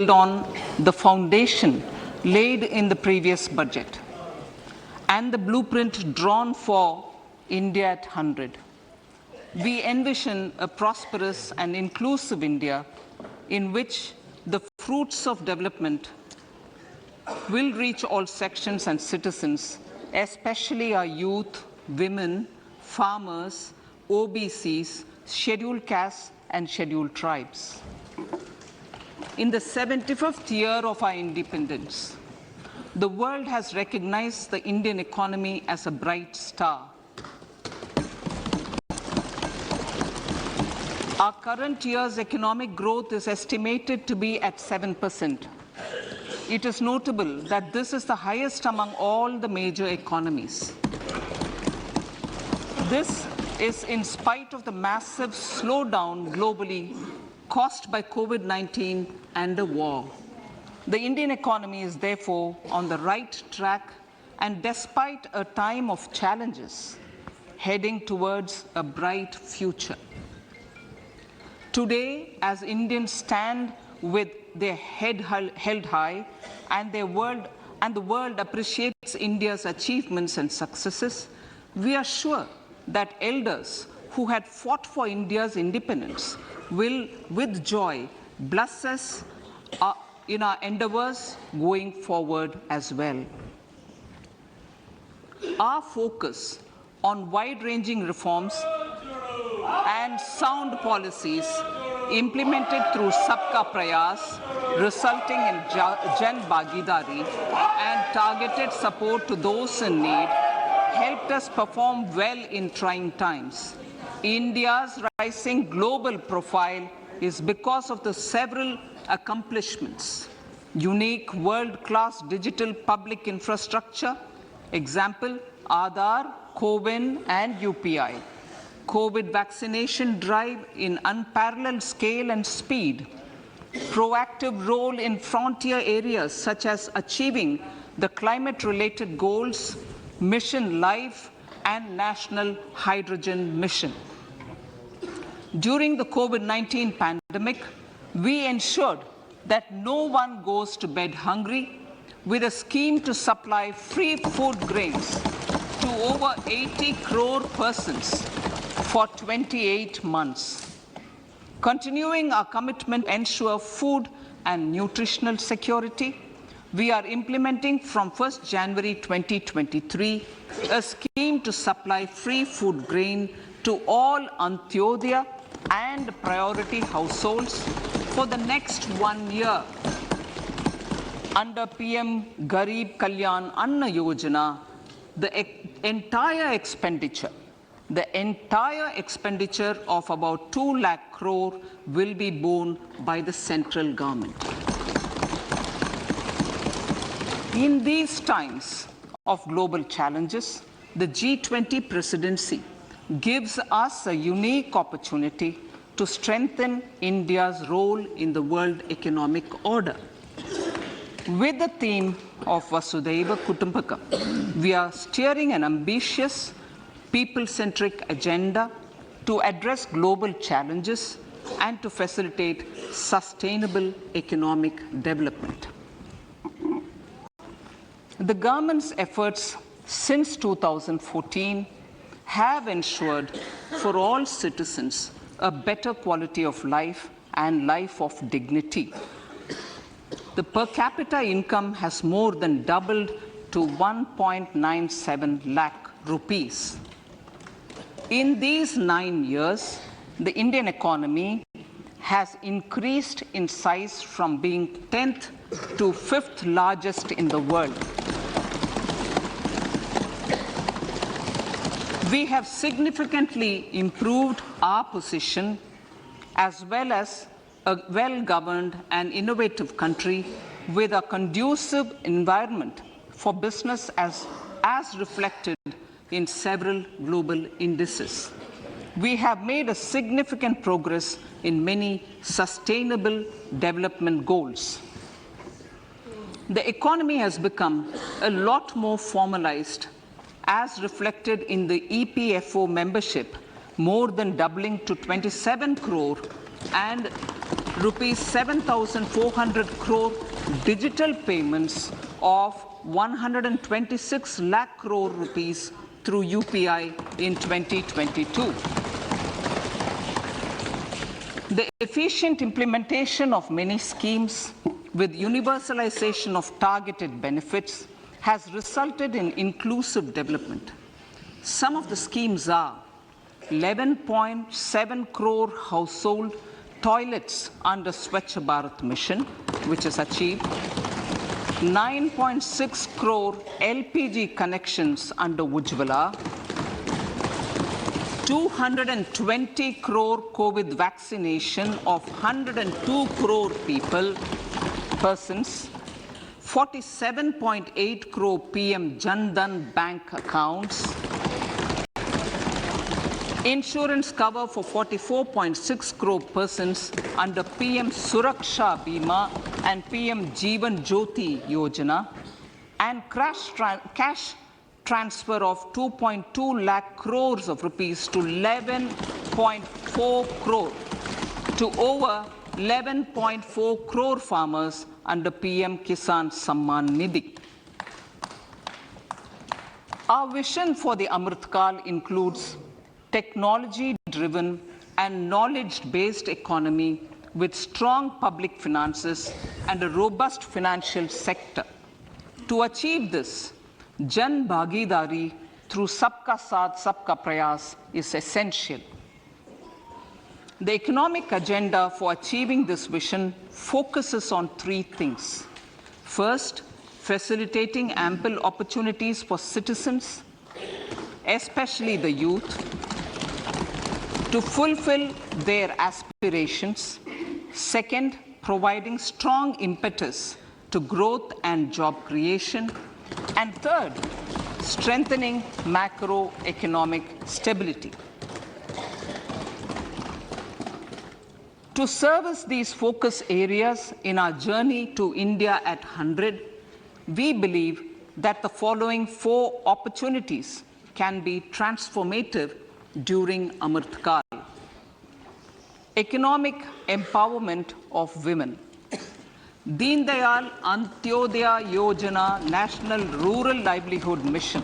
on the foundation laid in the previous budget and the blueprint drawn for India at 100. We envision a prosperous and inclusive India in which the fruits of development will reach all sections and citizens, especially our youth, women, farmers, OBCs, scheduled castes and scheduled tribes. In the 75th year of our independence, the world has recognized the Indian economy as a bright star. Our current year's economic growth is estimated to be at 7%. It is notable that this is the highest among all the major economies. This is in spite of the massive slowdown globally caused by COVID-19 and the war. The Indian economy is therefore on the right track and despite a time of challenges, heading towards a bright future. Today, as Indians stand with their head held high and the world appreciates India's achievements and successes, we are sure that elders who had fought for India's independence will, with joy, bless us in our endeavors going forward as well. Our focus on wide-ranging reforms and sound policies implemented through Sabka Prayas, resulting in Jan Bhagidari and targeted support to those in need, helped us perform well in trying times. India's rising global profile is because of the several accomplishments. Unique world-class digital public infrastructure, example, Aadhaar, CoWIN and UPI. COVID vaccination drive in unparalleled scale and speed. Proactive role in frontier areas such as achieving the climate-related goals, Mission Life and National Hydrogen Mission. During the COVID-19 pandemic, we ensured that no one goes to bed hungry with a scheme to supply free food grains to over 80 crore persons for 28 months. Continuing our commitment to ensure food and nutritional security, we are implementing from 1st January 2023 a scheme to supply free food grain to all Antyodaya and priority households for the next 1 year. Under PM Garib Kalyan Anna Yojana, the entire expenditure of about 2 lakh crore will be borne by the central government. In these times of global challenges, the G20 presidency gives us a unique opportunity to strengthen India's role in the world economic order. With the theme of Vasudhaiva Kutumbakam, we are steering an ambitious, people-centric agenda to address global challenges and to facilitate sustainable economic development. The government's efforts since 2014 have ensured for all citizens a better quality of life and life of dignity. The per capita income has more than doubled to 1.97 lakh rupees. In these 9 years, the Indian economy has increased in size from being 10th to 5th largest in the world. We have significantly improved our position as well as a well-governed and innovative country with a conducive environment for business as reflected in several global indices. We have made a significant progress in many sustainable development goals. The economy has become a lot more formalized as reflected in the EPFO membership, more than doubling to 27 crore and rupees 7,400 crore digital payments of 126 lakh crore rupees through UPI in 2022. The efficient implementation of many schemes with universalization of targeted benefits has resulted in inclusive development. Some of the schemes are 11.7 crore household toilets under Swachh Bharat mission, which is achieved, 9.6 crore LPG connections under Ujjwala, 220 crore COVID vaccination of 102 crore persons, 47.8 crore PM Jan Dhan bank accounts, insurance cover for 44.6 crore persons under PM Suraksha Bima and PM Jeevan Jyoti Yojana, and cash transfer of 2.2 lakh crores of rupees to 11.4 crore to over 11.4 crore farmers under PM Kisan Samman Nidhi. Our vision for the Amrit Kal includes technology-driven and knowledge-based economy with strong public finances and a robust financial sector. To achieve this, Jan Bhagidari through Sabka Saath, Sabka Prayas is essential. The economic agenda for achieving this vision focuses on three things. First, facilitating ample opportunities for citizens, especially the youth, to fulfill their aspirations. Second, providing strong impetus to growth and job creation. And third, strengthening macroeconomic stability. To service these focus areas in our journey to India at 100, we believe that the following four opportunities can be transformative during Amrit Kal. Economic empowerment of women. Deen Dayal Antyodaya Yojana National Rural Livelihood Mission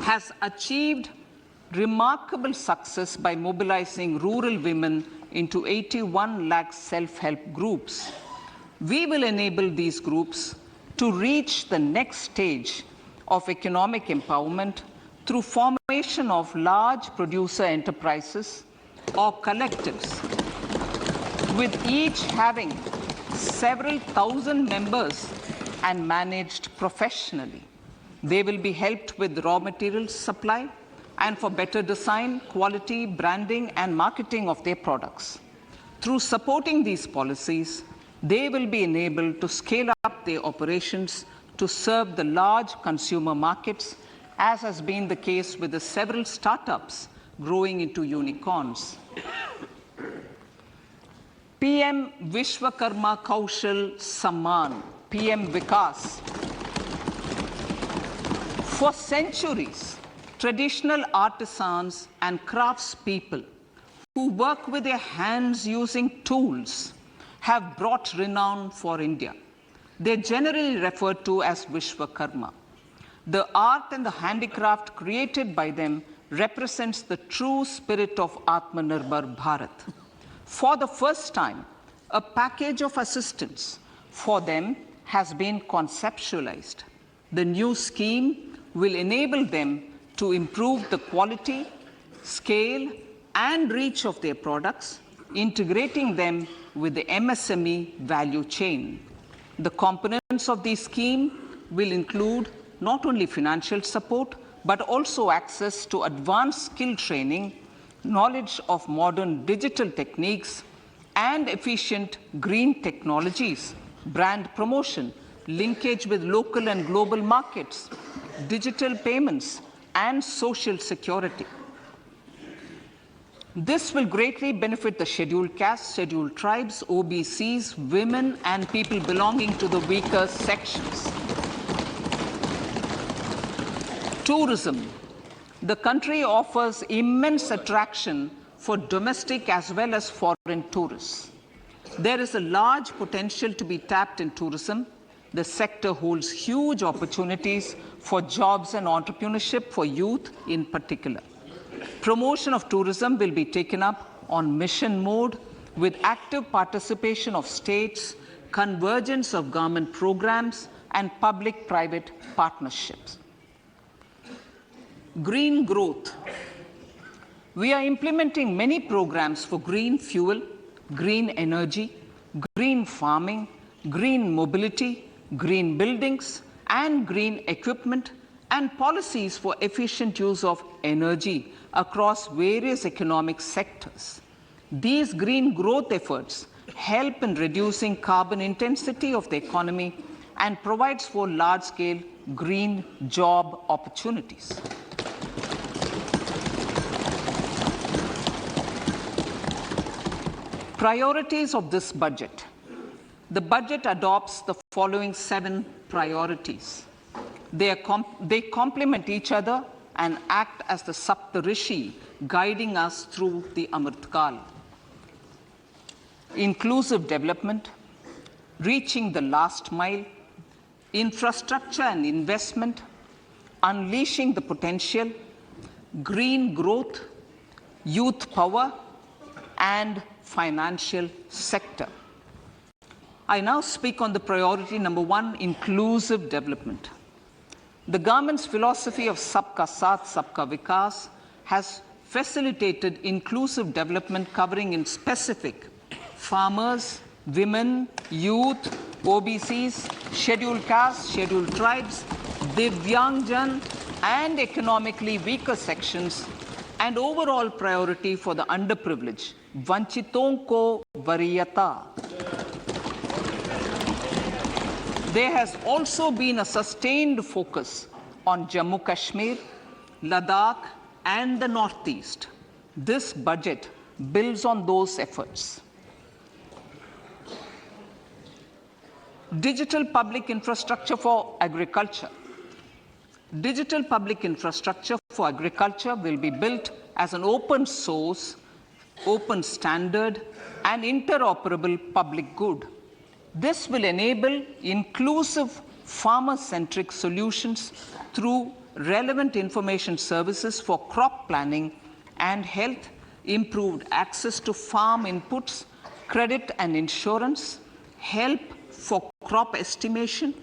has achieved remarkable success by mobilizing rural women into 81 lakh self-help groups. We will enable these groups to reach the next stage of economic empowerment through formation of large producer enterprises or collectives, with each having several thousand members and managed professionally. They will be helped with raw materials supply and for better design, quality, branding, and marketing of their products. Through supporting these policies, they will be enabled to scale up their operations to serve the large consumer markets, as has been the case with the several startups growing into unicorns. PM Vishwakarma Kaushal Samman, PM Vikas. For centuries, traditional artisans and craftspeople who work with their hands using tools have brought renown for India. They're generally referred to as Vishwakarma. The art and the handicraft created by them represents the true spirit of Atmanirbhar Bharat. For the first time, a package of assistance for them has been conceptualized. The new scheme will enable them to improve the quality, scale, and reach of their products, integrating them with the MSME value chain. The components of this scheme will include not only financial support, but also access to advanced skill training, knowledge of modern digital techniques, and efficient green technologies, brand promotion, linkage with local and global markets, digital payments, and social security. This will greatly benefit the scheduled castes, scheduled tribes, OBCs, women, and people belonging to the weaker sections. Tourism. The country offers immense attraction for domestic as well as foreign tourists. There is a large potential to be tapped in tourism. The sector holds huge opportunities for jobs and entrepreneurship for youth in particular. Promotion of tourism will be taken up on mission mode with active participation of states, convergence of government programs, and public-private partnerships. Green growth. We are implementing many programs for green fuel, green energy, green farming, green mobility, green buildings, and green equipment, and policies for efficient use of energy across various economic sectors. These green growth efforts help in reducing carbon intensity of the economy and provides for large-scale green job opportunities. Priorities of this budget. The budget adopts the following 7 priorities. They complement each other and act as the Saptarishi guiding us through the Amritkal. Inclusive development, reaching the last mile, infrastructure and investment, unleashing the potential, green growth, youth power, and financial sector. I now speak on the priority number 1, inclusive development. The government's philosophy of Sabka Saath, Sabka Vikas has facilitated inclusive development covering in specific farmers, women, youth, OBCs, scheduled castes, scheduled tribes, Divyangjan, and economically weaker sections, and overall priority for the underprivileged, Vanchiton ko Variyata. There has also been a sustained focus on Jammu Kashmir, Ladakh, and the Northeast. This budget builds on those efforts. Digital public infrastructure for agriculture. Digital public infrastructure for agriculture will be built as an open source, open standard, and interoperable public good. This will enable inclusive farmer-centric solutions through relevant information services for crop planning and health, improved access to farm inputs, credit and insurance, help for crop estimation,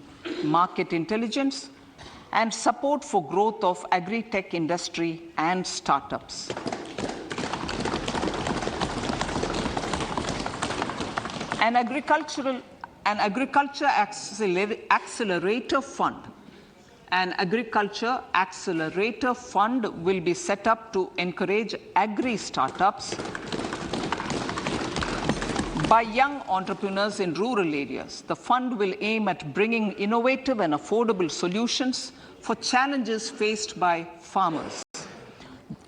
market intelligence, and support for growth of agri-tech industry and startups. An agriculture accelerator fund. An agriculture accelerator fund will be set up to encourage agri-startups by young entrepreneurs in rural areas. The fund will aim at bringing innovative and affordable solutions for challenges faced by farmers.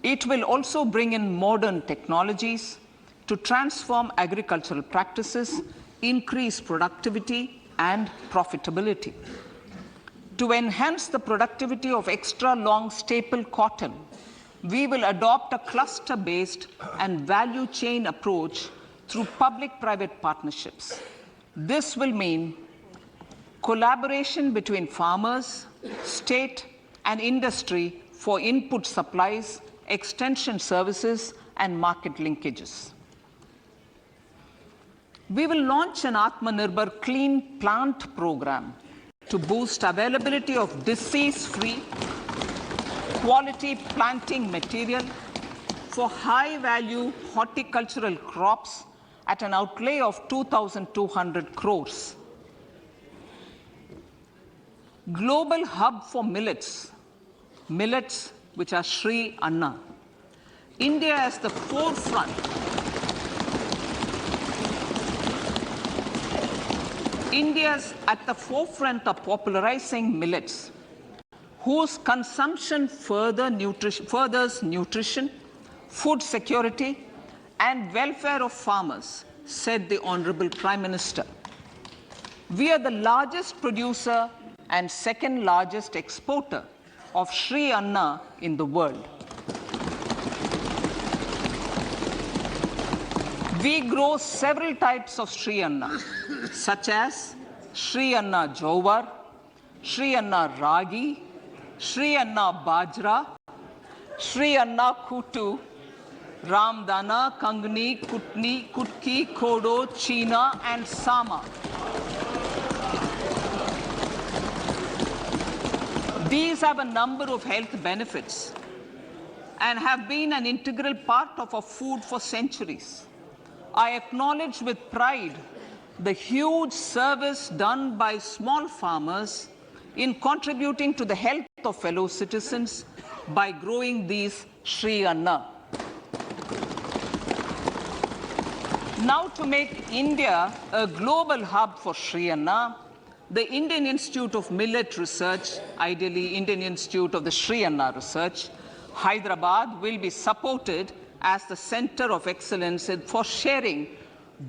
It will also bring in modern technologies to transform agricultural practices, increase productivity and profitability. To enhance the productivity of extra long staple cotton, we will adopt a cluster-based and value chain approach through public-private partnerships. This will mean collaboration between farmers, state, and industry for input supplies, extension services, and market linkages. We will launch an Atmanirbhar Clean Plant program to boost availability of disease-free, quality planting material for high-value horticultural crops at an outlay of 2,200 crores. Global hub for millets, which are Sri Anna. India is the forefront. India's at the forefront of popularizing millets, whose consumption furthers nutrition, food security, and welfare of farmers, said the Honorable Prime Minister. We are the largest producer and second largest exporter of Sri Anna in the world. We grow several types of Sri Anna, such as Sri Anna Jowar, Sri Anna Ragi, Sri Anna Bajra, Sri Anna Kutu, Ramdana, Kangni, Kutni, Kutki, Kodo, China, and Sama. These have a number of health benefits and have been an integral part of our food for centuries. I acknowledge with pride the huge service done by small farmers in contributing to the health of fellow citizens by growing these Sri Anna. Now, to make India a global hub for Sri Anna, the Indian Institute of Millet Research, ideally Indian Institute of the Sri Anna Research, Hyderabad, will be supported as the center of excellence for sharing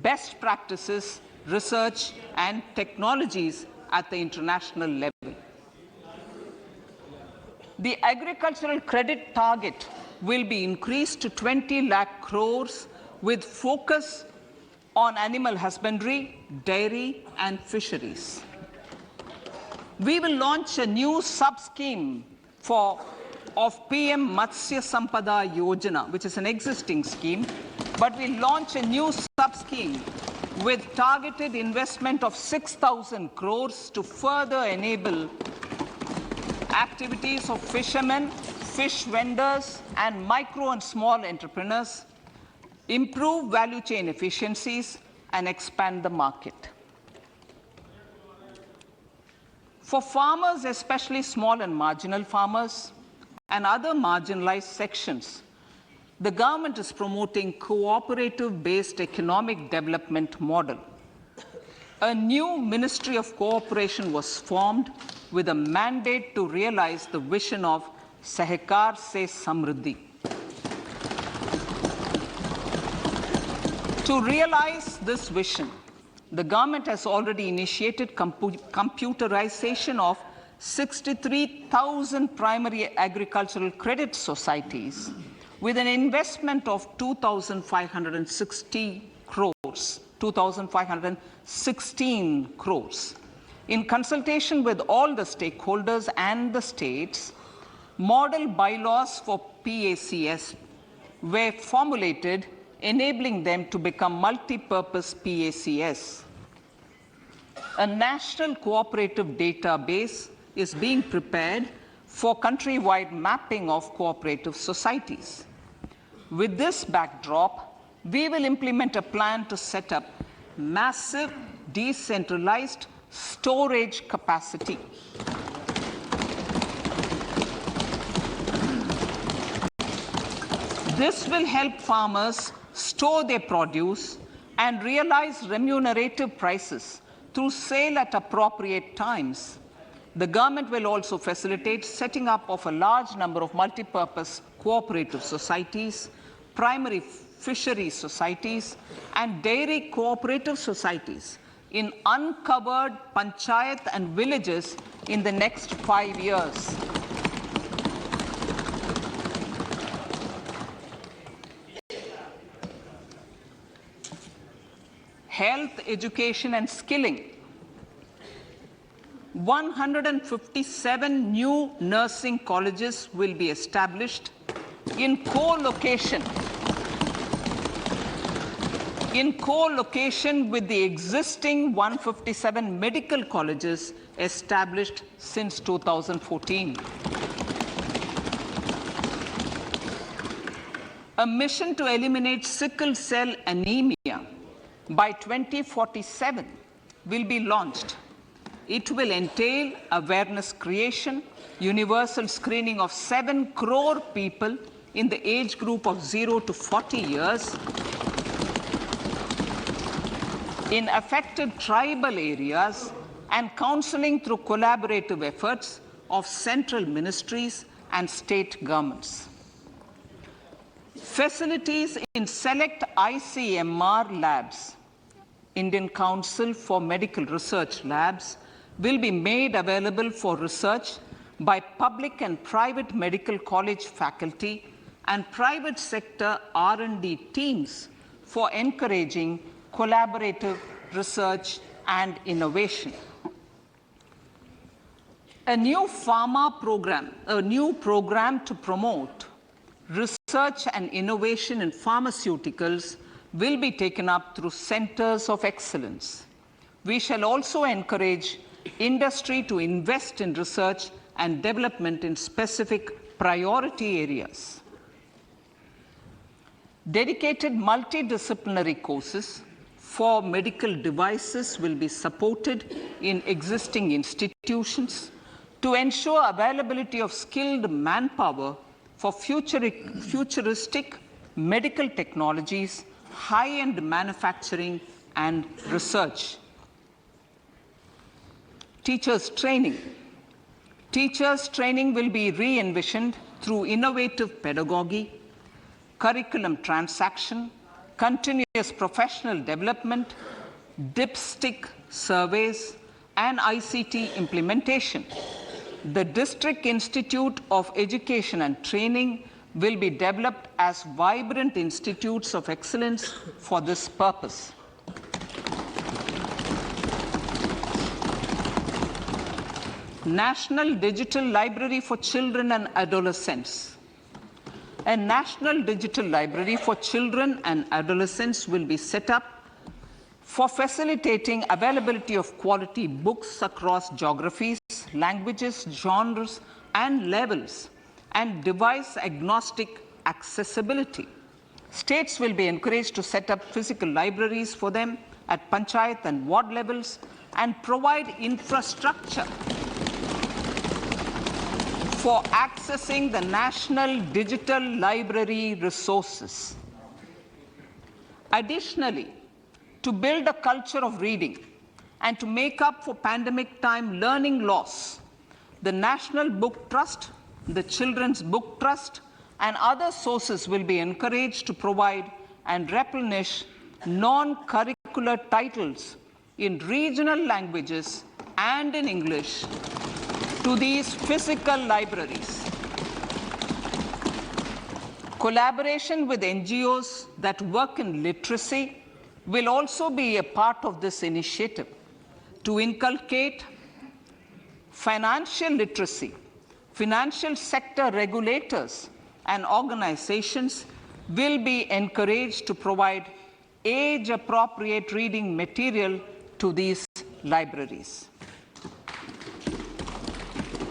best practices, research, and technologies at the international level. The agricultural credit target will be increased to 20 lakh crores with focus on animal husbandry, dairy, and fisheries. We will launch a new sub-scheme of PM Matsya Sampada Yojana, which is an existing scheme, but we launch a new sub-scheme with targeted investment of 6,000 crores to further enable activities of fishermen, fish vendors, and micro and small entrepreneurs, improve value chain efficiencies, and expand the market. For farmers, especially small and marginal farmers and other marginalized sections, the government is promoting cooperative-based economic development model. A new Ministry of Cooperation was formed with a mandate to realize the vision of Sahakar Se Samriddhi. To realize this vision, the government has already initiated computerization of 63,000 primary agricultural credit societies with an investment of 2,516 crores. In consultation with all the stakeholders and the states, model bylaws for PACS were formulated, enabling them to become multi-purpose PACS. A national cooperative database is being prepared for countrywide mapping of cooperative societies. With this backdrop, we will implement a plan to set up massive decentralized storage capacity. This will help farmers store their produce and realize remunerative prices through sale at appropriate times. The government will also facilitate setting up of a large number of multi-purpose cooperative societies, primary fishery societies, and dairy cooperative societies in uncovered panchayat and villages in the next 5 years. Health, education, and skilling. 157 new nursing colleges will be established in co-location with the existing 157 medical colleges established since 2014. A mission to eliminate sickle cell anemia by 2047 will be launched. It will entail awareness creation, universal screening of 7 crore people in the age group of 0 to 40 years in affected tribal areas, and counseling through collaborative efforts of central ministries and state governments. Facilities in select ICMR labs, Indian Council for Medical Research Labs, will be made available for research by public and private medical college faculty and private sector R&D teams for encouraging collaborative research and innovation. A new program to promote research and innovation in pharmaceuticals will be taken up through centers of excellence. We shall also encourage industry to invest in research and development in specific priority areas. Dedicated multidisciplinary courses for medical devices will be supported in existing institutions to ensure availability of skilled manpower for futuristic medical technologies, high-end manufacturing, and research. Teachers' training. Teachers' training will be re-envisioned through innovative pedagogy, curriculum transaction, continuous professional development, dipstick surveys, and ICT implementation. The District Institute of Education and Training will be developed as vibrant institutes of excellence for this purpose. National Digital Library for Children and Adolescents. A National Digital Library for Children and Adolescents will be set up for facilitating availability of quality books across geographies, languages, genres, and levels, and device-agnostic accessibility. States will be encouraged to set up physical libraries for them at panchayat and ward levels and provide infrastructure for accessing the National Digital Library resources. Additionally, to build a culture of reading and to make up for pandemic time learning loss, the National Book Trust, the Children's Book Trust, and other sources will be encouraged to provide and replenish non-curricular titles in regional languages and in English to these physical libraries. Collaboration with NGOs that work in literacy will also be a part of this initiative to inculcate financial literacy. Financial sector regulators and organizations will be encouraged to provide age-appropriate reading material to these libraries.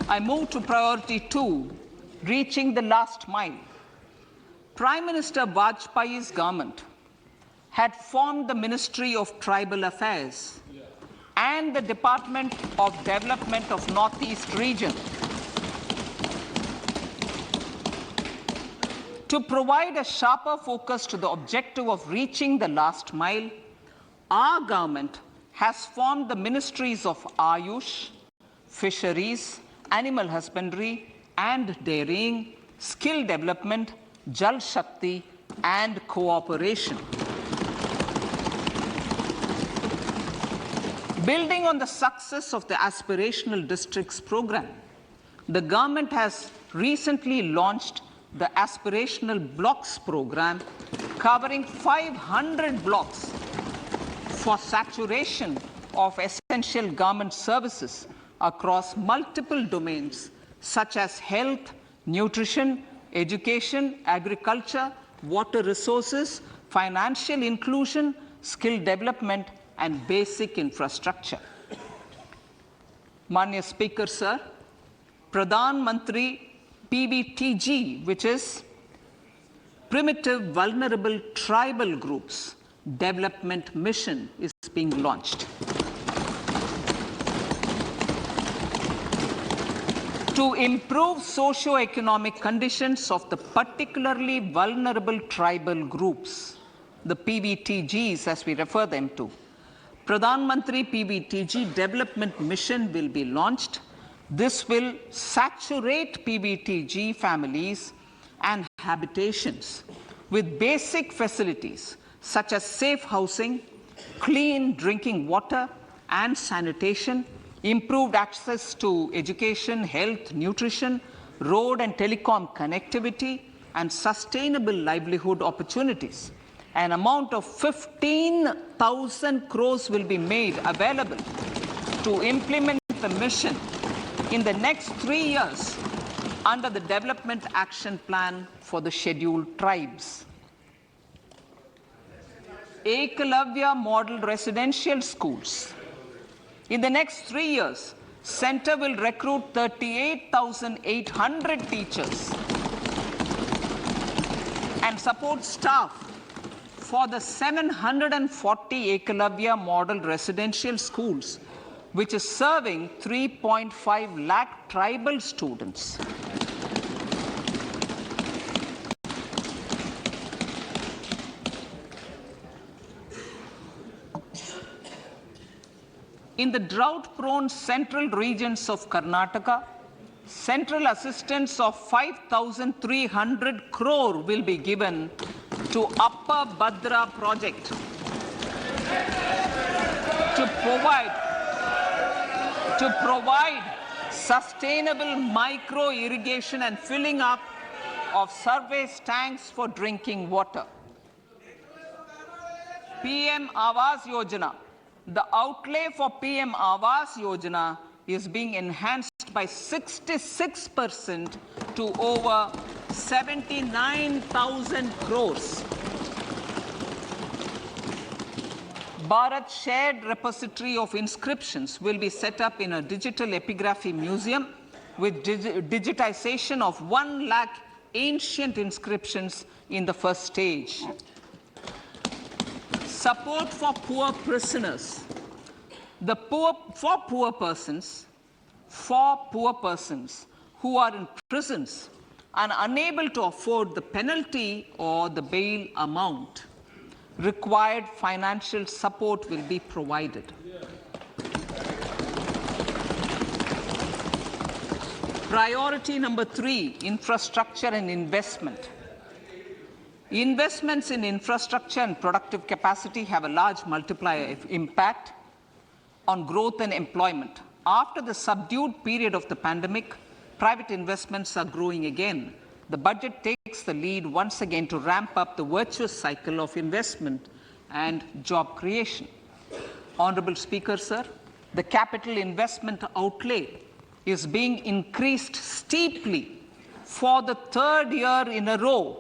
I move to priority 2, reaching the last mile. Prime Minister Vajpayee's government had formed the Ministry of Tribal Affairs and the Department of Development of Northeast Region to provide a sharper focus to the objective of reaching the last mile. Our government has formed the ministries of Ayush, Fisheries, Animal Husbandry and Dairying, Skill Development, Jal Shakti, and Cooperation. Building on the success of the Aspirational Districts program, the government has recently launched the Aspirational Blocks program, covering 500 blocks for saturation of essential government services across multiple domains such as health, nutrition, education, agriculture, water resources, financial inclusion, skill development, and basic infrastructure. Manya Speaker, sir, Pradhan Mantri PBTG, which is Primitive Vulnerable Tribal Groups Development Mission, is being launched. To improve socio-economic conditions of the particularly vulnerable tribal groups, the PVTGs as we refer them to, Pradhan Mantri PVTG Development Mission will be launched. This will saturate PVTG families and habitations with basic facilities such as safe housing, clean drinking water and sanitation, improved access to education, health, nutrition, road and telecom connectivity, and sustainable livelihood opportunities. an amount of 15,000 crores will be made available to implement the mission in the next 3 years under the Development Action Plan for the Scheduled Tribes. Ekalavya Model Residential Schools. In the next 3 years, Center will recruit 38,800 teachers and support staff for the 740 Ekalavya Model Residential Schools, which is serving 3.5 lakh tribal students. In the drought-prone central regions of Karnataka, central assistance of 5,300 crore will be given to Upper Bhadra project to provide sustainable micro-irrigation and filling up of surface tanks for drinking water. PM Awas Yojana. The outlay for PM Awas Yojana is being enhanced by 66% to over 79,000 crores. Bharat Shared Repository of Inscriptions will be set up in a digital epigraphy museum with digitization of 1 lakh ancient inscriptions in the first stage. Support for poor prisoners. For poor persons who are in prisons and unable to afford the penalty or the bail amount, required financial support will be provided. Priority number 3, infrastructure and investment. Investments in infrastructure and productive capacity have a large multiplier impact on growth and employment. After the subdued period of the pandemic, private investments are growing again. The budget takes the lead once again to ramp up the virtuous cycle of investment and job creation. Honorable Speaker, sir, the capital investment outlay is being increased steeply for the 3rd year in a row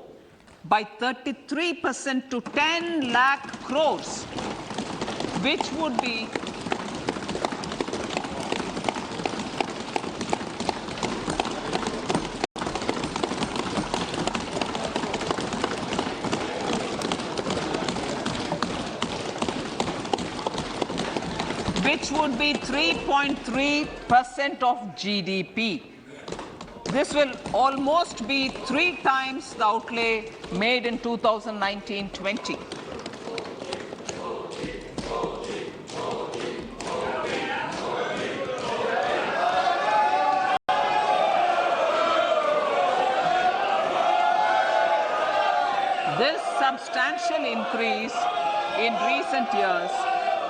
by 33% to 10 lakh crores, which would be which would be 3.3% of GDP. This will almost be 3 times the outlay made in 2019-20. This substantial increase in recent years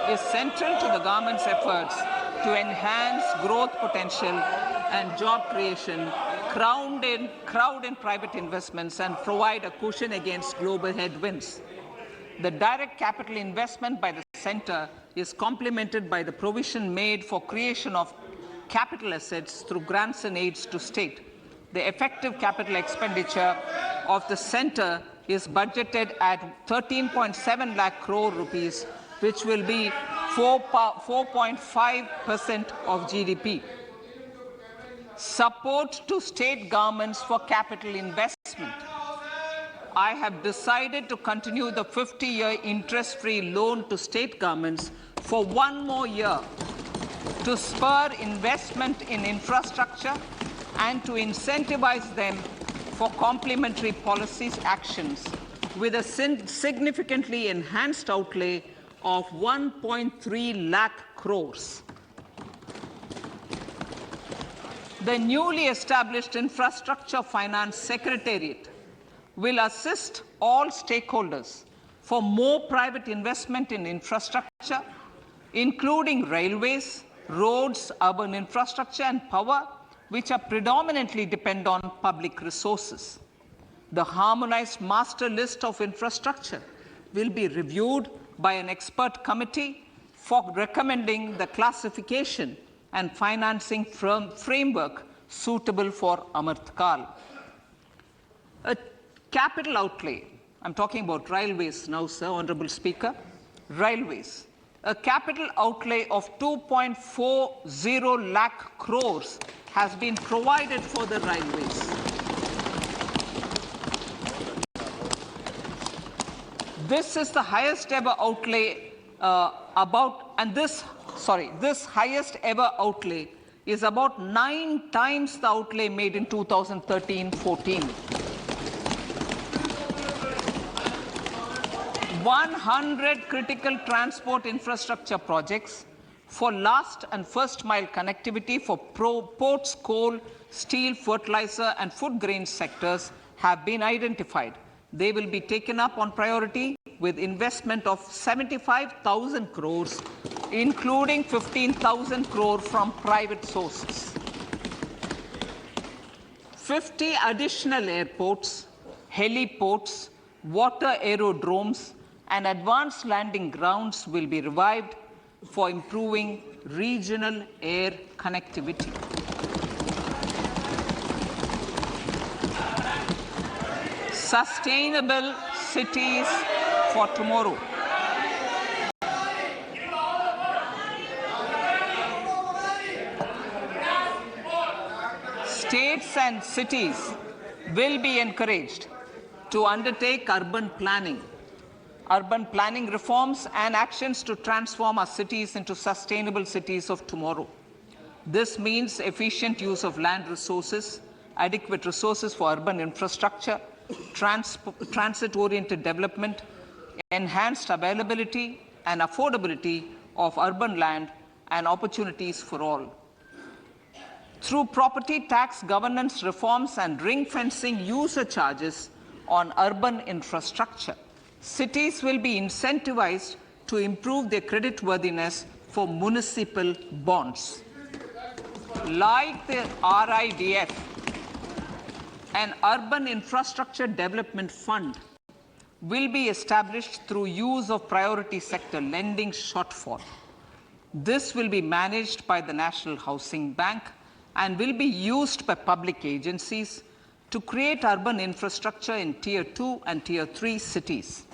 is central to the government's efforts to enhance growth potential and job creation, crowd in private investments, and provide a cushion against global headwinds. The direct capital investment by the center is complemented by the provision made for creation of capital assets through grants and aids to state. The effective capital expenditure of the center is budgeted at 13.7 lakh crore rupees, which will be 4.5% of GDP. Support to state governments for capital investment. I have decided to continue the 50-year interest-free loan to state governments for 1 more year to spur investment in infrastructure and to incentivize them for complementary policies actions with a significantly enhanced outlay of 1.3 lakh crores. The newly established Infrastructure Finance Secretariat will assist all stakeholders for more private investment in infrastructure, including railways, roads, urban infrastructure, and power, which are predominantly depend on public resources. The harmonized master list of infrastructure will be reviewed by an expert committee for recommending the classification and financing framework suitable for Amrit Kal. A capital outlay, I'm talking about railways now, sir, Honorable Speaker, railways. A capital outlay of 2.40 lakh crores has been provided for the railways. This is the highest ever outlay this highest ever outlay is about 9 times the outlay made in 2013-14. 100 critical transport infrastructure projects for last and first mile connectivity for ports, coal, steel, fertilizer and food grain sectors have been identified. They will be taken up on priority with investment of 75,000 crores, including 15,000 crore from private sources. 50 additional airports, heliports, water aerodromes, and advanced landing grounds will be revived for improving regional air connectivity. Sustainable cities for tomorrow. States and cities will be encouraged to undertake urban planning reforms and actions to transform our cities into sustainable cities of tomorrow. This means efficient use of land resources, adequate resources for urban infrastructure, transit-oriented development, enhanced availability and affordability of urban land and opportunities for all. Through property tax governance reforms and ring-fencing user charges on urban infrastructure, cities will be incentivized to improve their creditworthiness for municipal bonds. Like the RIDF, an urban infrastructure development fund will be established through use of priority sector lending shortfall. This will be managed by the National Housing Bank and will be used by public agencies to create urban infrastructure in Tier 2 and Tier 3 cities.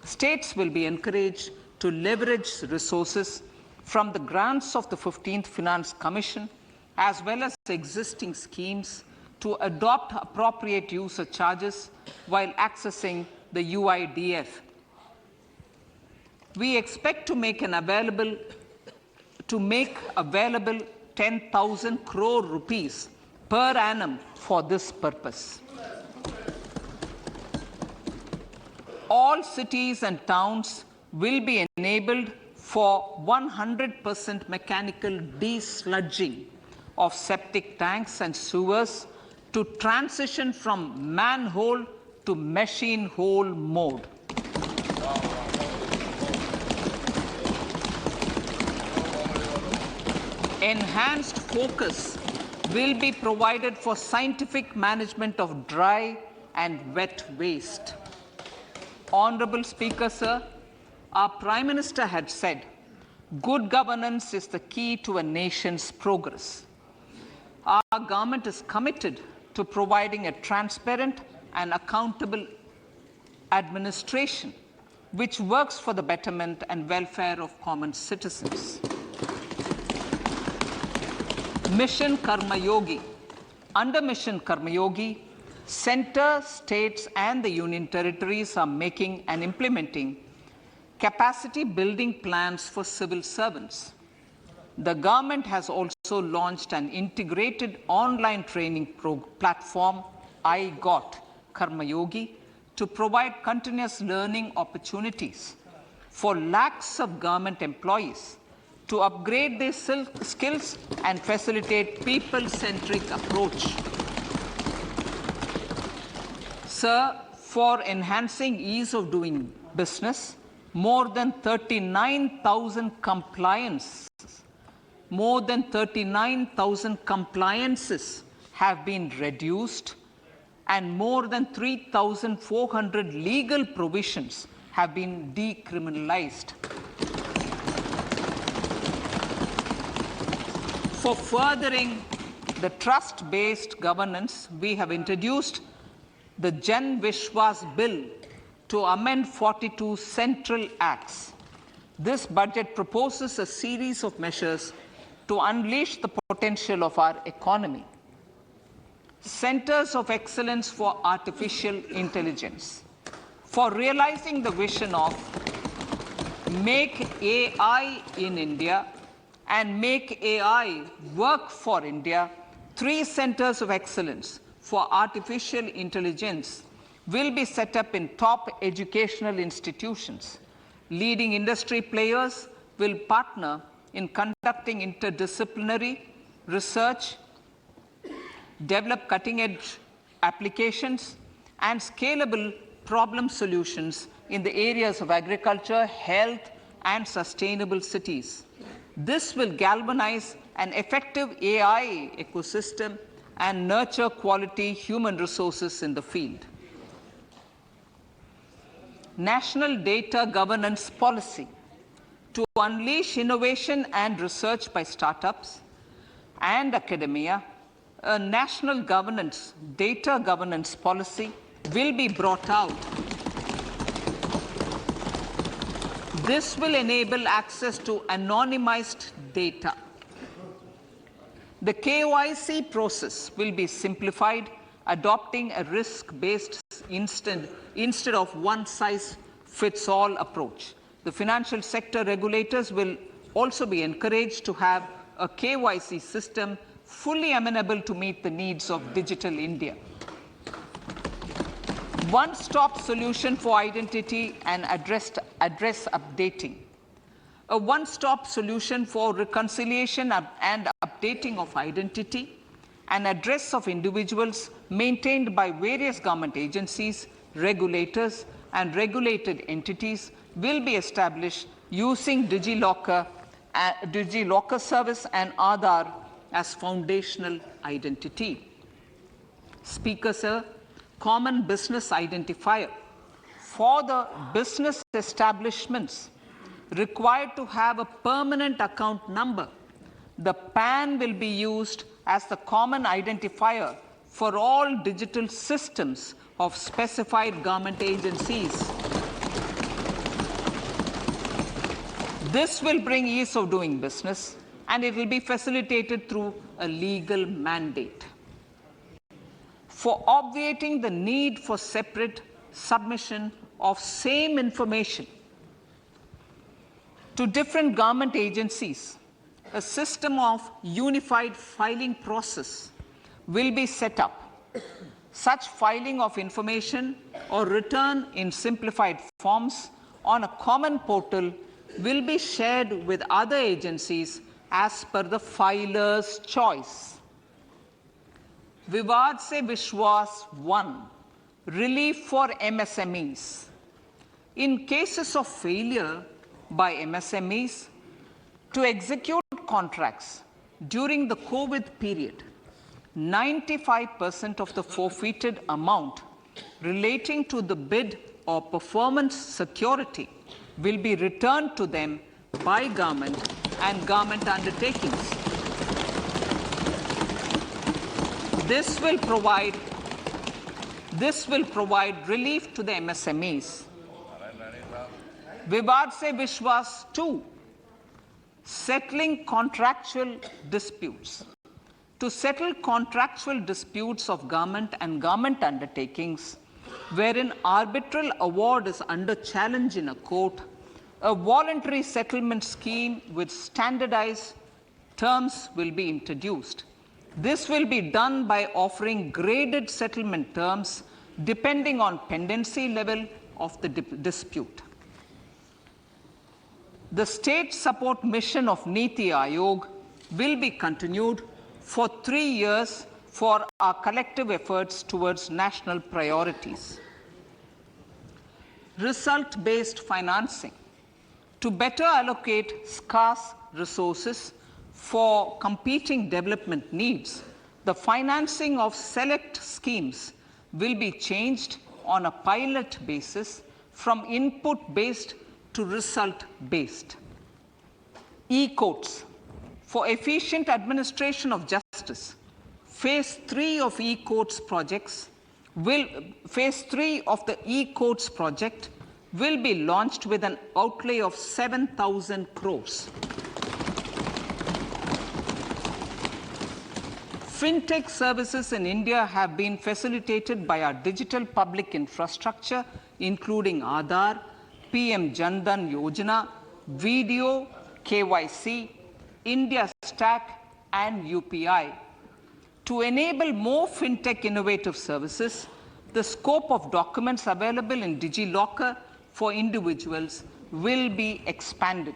States will be encouraged to leverage resources from the grants of the 15th Finance Commission as well as existing schemes to adopt appropriate user charges while accessing the UIDF. We expect to make available 10,000 crore rupees per annum for this purpose. All cities and towns will be enabled for 100% mechanical desludging of septic tanks and sewers to transition from manhole to machine hole mode. Enhanced focus will be provided for scientific management of dry and wet waste. Honorable Speaker, sir, our Prime Minister had said, good governance is the key to a nation's progress. Our government is committed to providing a transparent and accountable administration which works for the betterment and welfare of common citizens. Mission Karma Yogi. Under Mission Karma Yogi, center, states and the union territories are making and implementing capacity building plans for civil servants. The government has also launched an integrated online training platform, I Got Karma Yogi, to provide continuous learning opportunities for lakhs of government employees to upgrade their skills and facilitate people-centric approach. Sir, for enhancing ease of doing business, more than 39,000 compliances have been reduced and more than 3,400 legal provisions have been decriminalized. For furthering the trust-based governance, we have introduced the Jan Vishwas Bill to amend 42 central acts. This budget proposes a series of measures to unleash the potential of our economy. Centers of Excellence for Artificial Intelligence. For realizing the vision of Make AI in India and Make AI Work for India, 3 centers of excellence for artificial intelligence will be set up in top educational institutions. Leading industry players will partner in conducting interdisciplinary research, develop cutting-edge applications, and scalable problem solutions in the areas of agriculture, health, and sustainable cities. This will galvanize an effective AI ecosystem and nurture quality human resources in the field. National Data Governance Policy to unleash innovation and research by startups and academia. A national data governance policy will be brought out. This will enable access to anonymized data. The KYC process will be simplified, adopting a risk-based instead of one-size-fits-all approach. The financial sector regulators will also be encouraged to have a KYC system fully amenable to meet the needs of digital India. One-stop solution for identity and address updating. A one-stop solution for reconciliation and updating of identity and address of individuals maintained by various government agencies, regulators, and regulated entities will be established using DigiLocker service and Aadhaar as foundational identity. Speaker, sir, common business identifier. For the business establishments required to have a permanent account number, the PAN will be used as the common identifier for all digital systems of specified government agencies. This will bring ease of doing business, and it will be facilitated through a legal mandate. For obviating the need for separate submission of same information to different government agencies, a system of unified filing process will be set up. Such filing of information or return in simplified forms on a common portal will be shared with other agencies as per the filer's choice. Vivad Se Vishwas 1, relief for MSMEs. In cases of failure by MSMEs to execute contracts during the COVID period, 95% of the forfeited amount relating to the bid or performance security will be returned to them by government and government undertakings. This will provide relief to the MSMEs. Vivad Se Vishwas 2, settling contractual disputes. To settle contractual disputes of government and government undertakings, wherein arbitral award is under challenge in a court, a voluntary settlement scheme with standardized terms will be introduced. This will be done by offering graded settlement terms depending on pendency level of the dispute. The state support mission of Niti Aayog will be continued for 3 years for our collective efforts towards national priorities. Result-based financing. To better allocate scarce resources for competing development needs, the financing of select schemes will be changed on a pilot basis from input-based to result-based. E-courts. For efficient administration of justice, Phase 3 of e-courts projects Phase 3 of the e-courts project will be launched with an outlay of 7,000 crores. Fintech services in India have been facilitated by our digital public infrastructure, including Aadhaar, PM Jan Dhan Yojana, Video, KYC, India Stack, and UPI. To enable more fintech innovative services, the scope of documents available in DigiLocker for individuals will be expanded.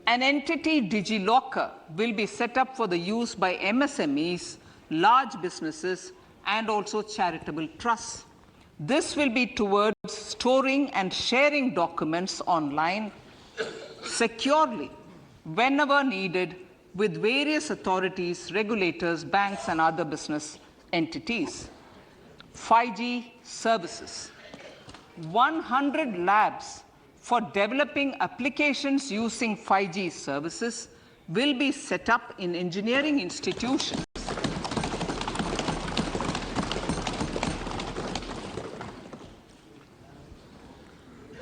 An entity, DigiLocker, will be set up for the use by MSMEs, large businesses, and also charitable trusts. This will be towards storing and sharing documents online securely whenever needed with various authorities, regulators, banks, and other business entities. 5G services. 100 labs for developing applications using 5G services will be set up in engineering institutions.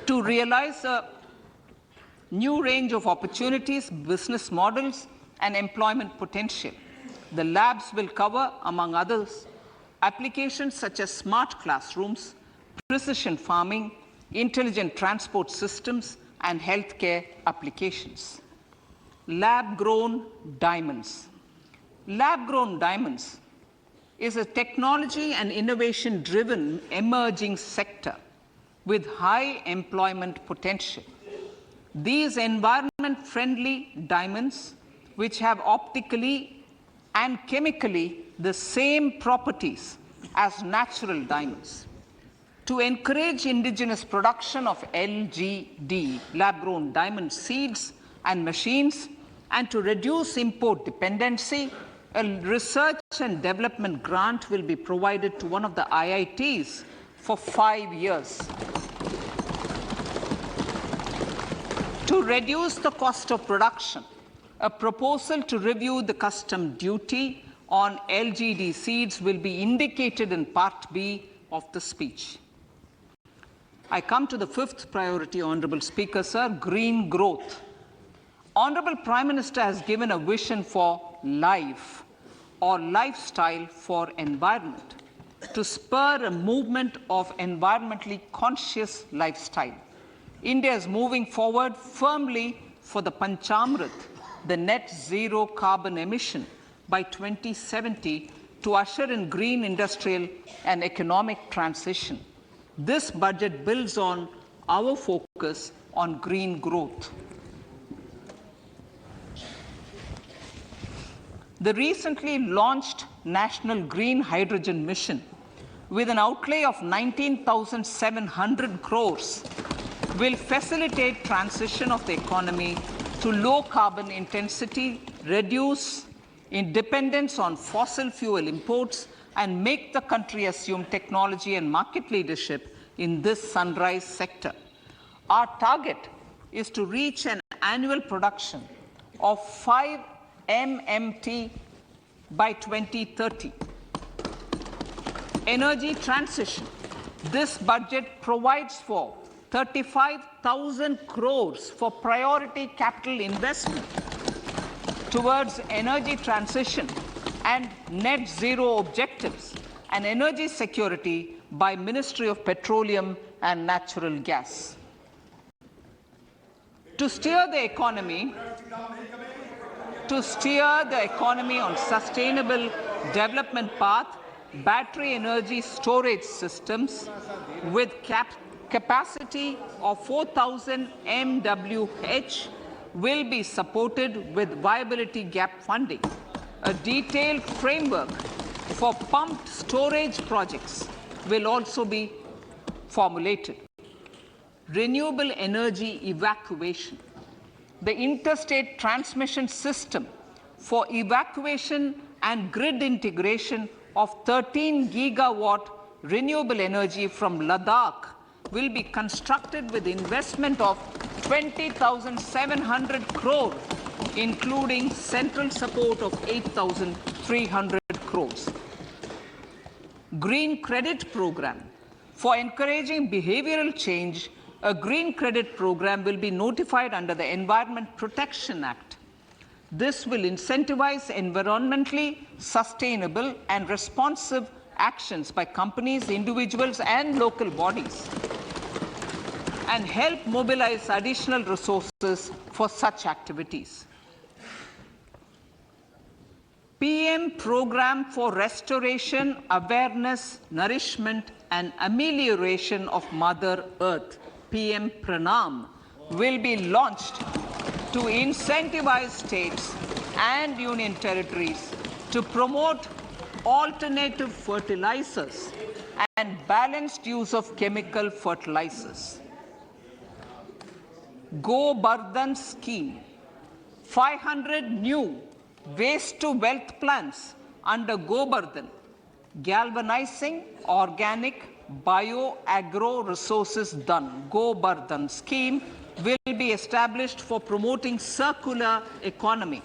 To realize a new range of opportunities, business models, and employment potential. The labs will cover, among others, applications such as smart classrooms, precision farming, intelligent transport systems, and healthcare applications. Lab-grown diamonds. Lab-grown diamonds is a technology and innovation-driven emerging sector with high employment potential. These environment-friendly diamonds, which have optically and chemically the same properties as natural diamonds. To encourage indigenous production of LGD, lab-grown diamond seeds and machines, and to reduce import dependency, a research and development grant will be provided to one of the IITs for 5 years. To reduce the cost of production, a proposal to review the custom duty on LGD seeds will be indicated in Part B of the speech. I come to the fifth priority, Honorable Speaker, sir, green growth. Honorable Prime Minister has given a vision for life or lifestyle for environment to spur a movement of environmentally conscious lifestyle. India is moving forward firmly for the Panchamrit, the net zero carbon emission by 2070 to usher in green industrial and economic transition. This budget builds on our focus on green growth. The recently launched National Green Hydrogen Mission, with an outlay of 19,700 crores, will facilitate transition of the economy to low carbon intensity, reduce dependence on fossil fuel imports, and make the country assume technology and market leadership in this sunrise sector. Our target is to reach an annual production of 5 MMT by 2030. Energy transition. This budget provides for 35,000 crores for priority capital investment towards energy transition and net zero objectives and energy security by Ministry of Petroleum and Natural Gas. To steer the economy on sustainable development path, battery energy storage systems with capacity of 4,000 MWH will be supported with viability gap funding. A detailed framework for pumped storage projects will also be formulated. Renewable energy evacuation. The interstate transmission system for evacuation and grid integration of 13 gigawatt renewable energy from Ladakh will be constructed with investment of 20,700 crore, including central support of 8,300 crores. Green Credit Program. For encouraging behavioral change, a green credit program will be notified under the Environment Protection Act. This will incentivize environmentally sustainable and responsive actions by companies, individuals, and local bodies, and help mobilize additional resources for such activities. PM Program for Restoration, Awareness, Nourishment, and Amelioration of Mother Earth, PM Pranam, will be launched to incentivize states and union territories to promote alternative fertilizers and balanced use of chemical fertilizers. Go Bardhan Scheme. 500 new waste to wealth plants under Go Bardhan, galvanizing organic bio-agro resources done. Go Bardhan scheme will be established for promoting circular economy.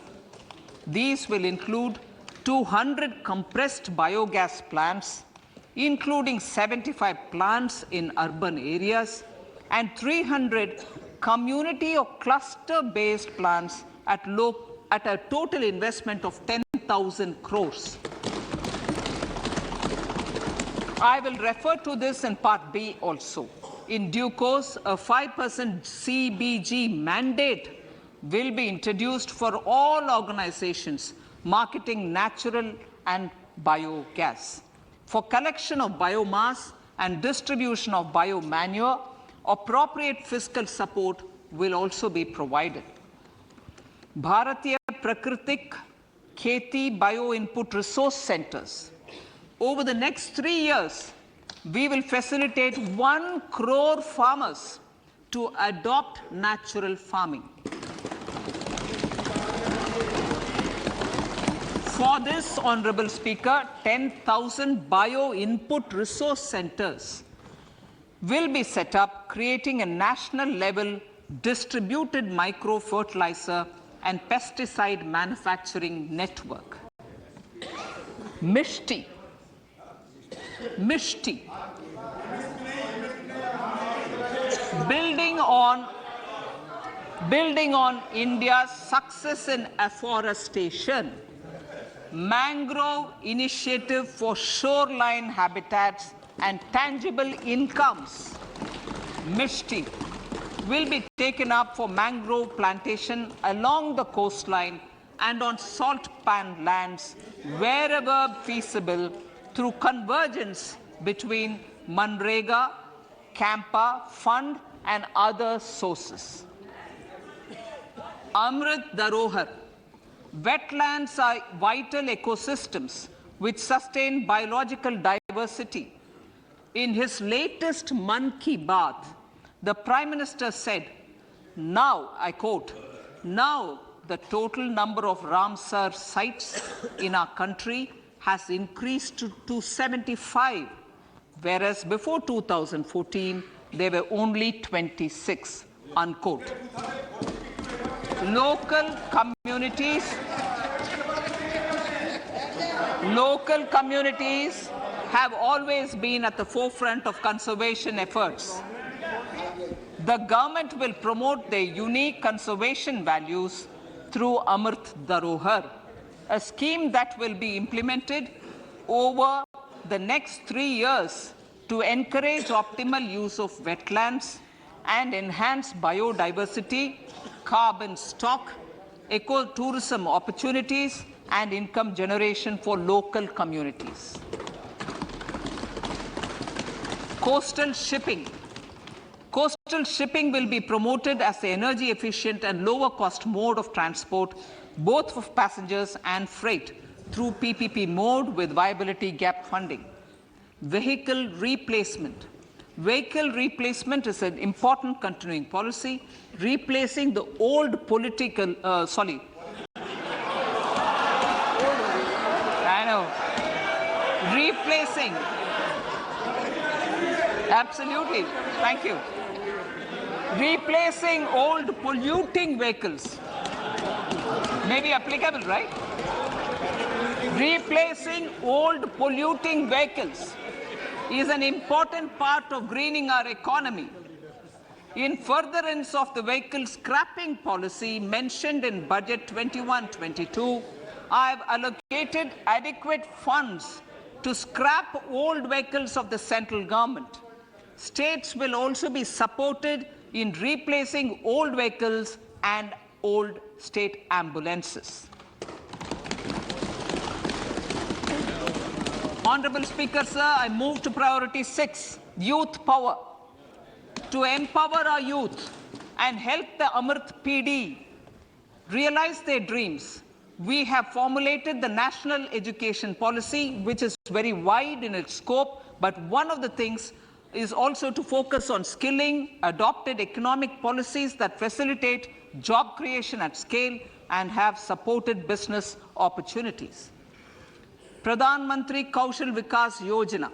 These will include 200 compressed biogas plants, including 75 plants in urban areas, and 300 community or cluster-based plants at a total investment of 10,000 crores. I will refer to this in Part B also. In due course, a 5% CBG mandate will be introduced for all organizations marketing natural and biogas. For collection of biomass and distribution of biomanure, appropriate fiscal support will also be provided. Bharatiya Prakritik Kheti Bio Input Resource Centers. Over the next 3 years, we will facilitate 1 crore farmers to adopt natural farming. For this, Honorable Speaker, 10,000 bio input resource centers will be set up, creating a national level distributed micro fertilizer and pesticide manufacturing network. Mishti. Building on India's success in afforestation, mangrove initiative for shoreline habitats and tangible incomes, Mishti, will be taken up for mangrove plantation along the coastline and on salt pan lands wherever feasible through convergence between Manrega, Campa, Fund and other sources. Amrit Dharohar. Wetlands are vital ecosystems which sustain biological diversity. In his latest Mann Ki Baat, the Prime Minister said, now, I quote, now the total number of Ramsar sites in our country has increased to 75, whereas before 2014, there were only 26, unquote. Local communities have always been at the forefront of conservation efforts. The government will promote their unique conservation values through Amrit Dharohar, a scheme that will be implemented over the next 3 years to encourage optimal use of wetlands and enhance biodiversity, carbon stock, ecotourism opportunities, and income generation for local communities. Coastal shipping. Coastal shipping will be promoted as the energy efficient and lower cost mode of transport, both for passengers and freight, through PPP mode with viability gap funding. Vehicle replacement. Vehicle replacement is an important continuing policy, replacing the old political, Absolutely. Thank you. Replacing old polluting vehicles may be applicable, right? Replacing old polluting vehicles is an important part of greening our economy. In furtherance of the vehicle scrapping policy mentioned in Budget 21-22, I have allocated adequate funds to scrap old vehicles of the central government. States will also be supported in replacing old vehicles and old state ambulances. Honorable Speaker, sir, I move to priority 6, youth power. To empower our youth and help the Amrit PD realize their dreams, we have formulated the National Education Policy, which is very wide in its scope, but one of the things is also to focus on skilling, adopted economic policies that facilitate job creation at scale and have supported business opportunities. Pradhan Mantri Kaushal Vikas Yojana.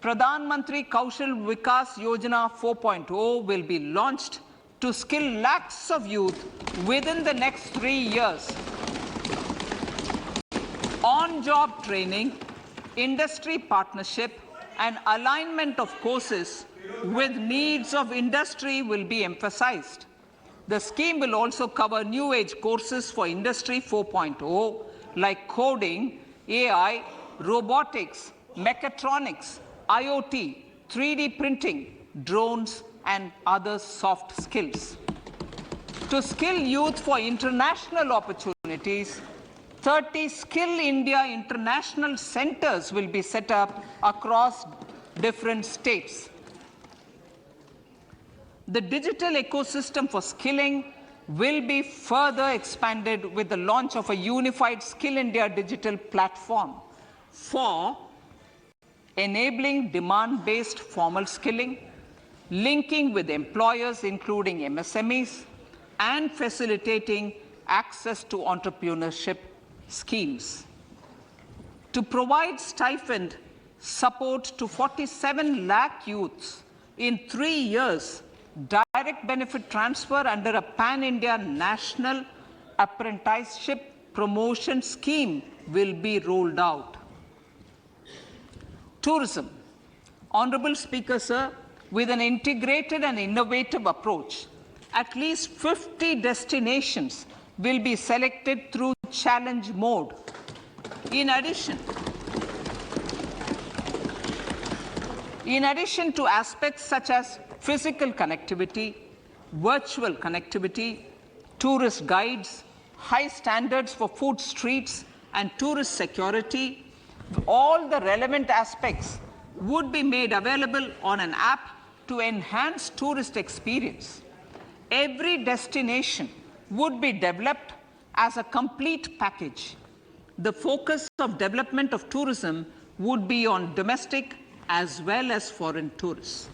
Pradhan Mantri Kaushal Vikas Yojana 4.0 will be launched to skill lakhs of youth within the next 3 years. On-job training, industry partnership, and alignment of courses with needs of industry will be emphasized. The scheme will also cover new age courses for Industry 4.0 like coding, AI, robotics, mechatronics, IoT, 3D printing, drones, and other soft skills. To skill youth for international opportunities, 30 Skill India International Centers will be set up across different states. The digital ecosystem for skilling will be further expanded with the launch of a unified Skill India digital platform for enabling demand-based formal skilling, linking with employers including MSMEs, and facilitating access to entrepreneurship schemes. To provide stipend support to 47 lakh youths in 3 years, direct benefit transfer under a pan-India national apprenticeship promotion scheme will be rolled out. Tourism. Honorable Speaker, sir, with an integrated and innovative approach, at least 50 destinations will be selected through challenge mode. In addition to aspects such as physical connectivity, virtual connectivity, tourist guides, high standards for food streets, and tourist security, all the relevant aspects would be made available on an app to enhance tourist experience. Every destination would be developed as a complete package. The focus of development of tourism would be on domestic as well as foreign tourists.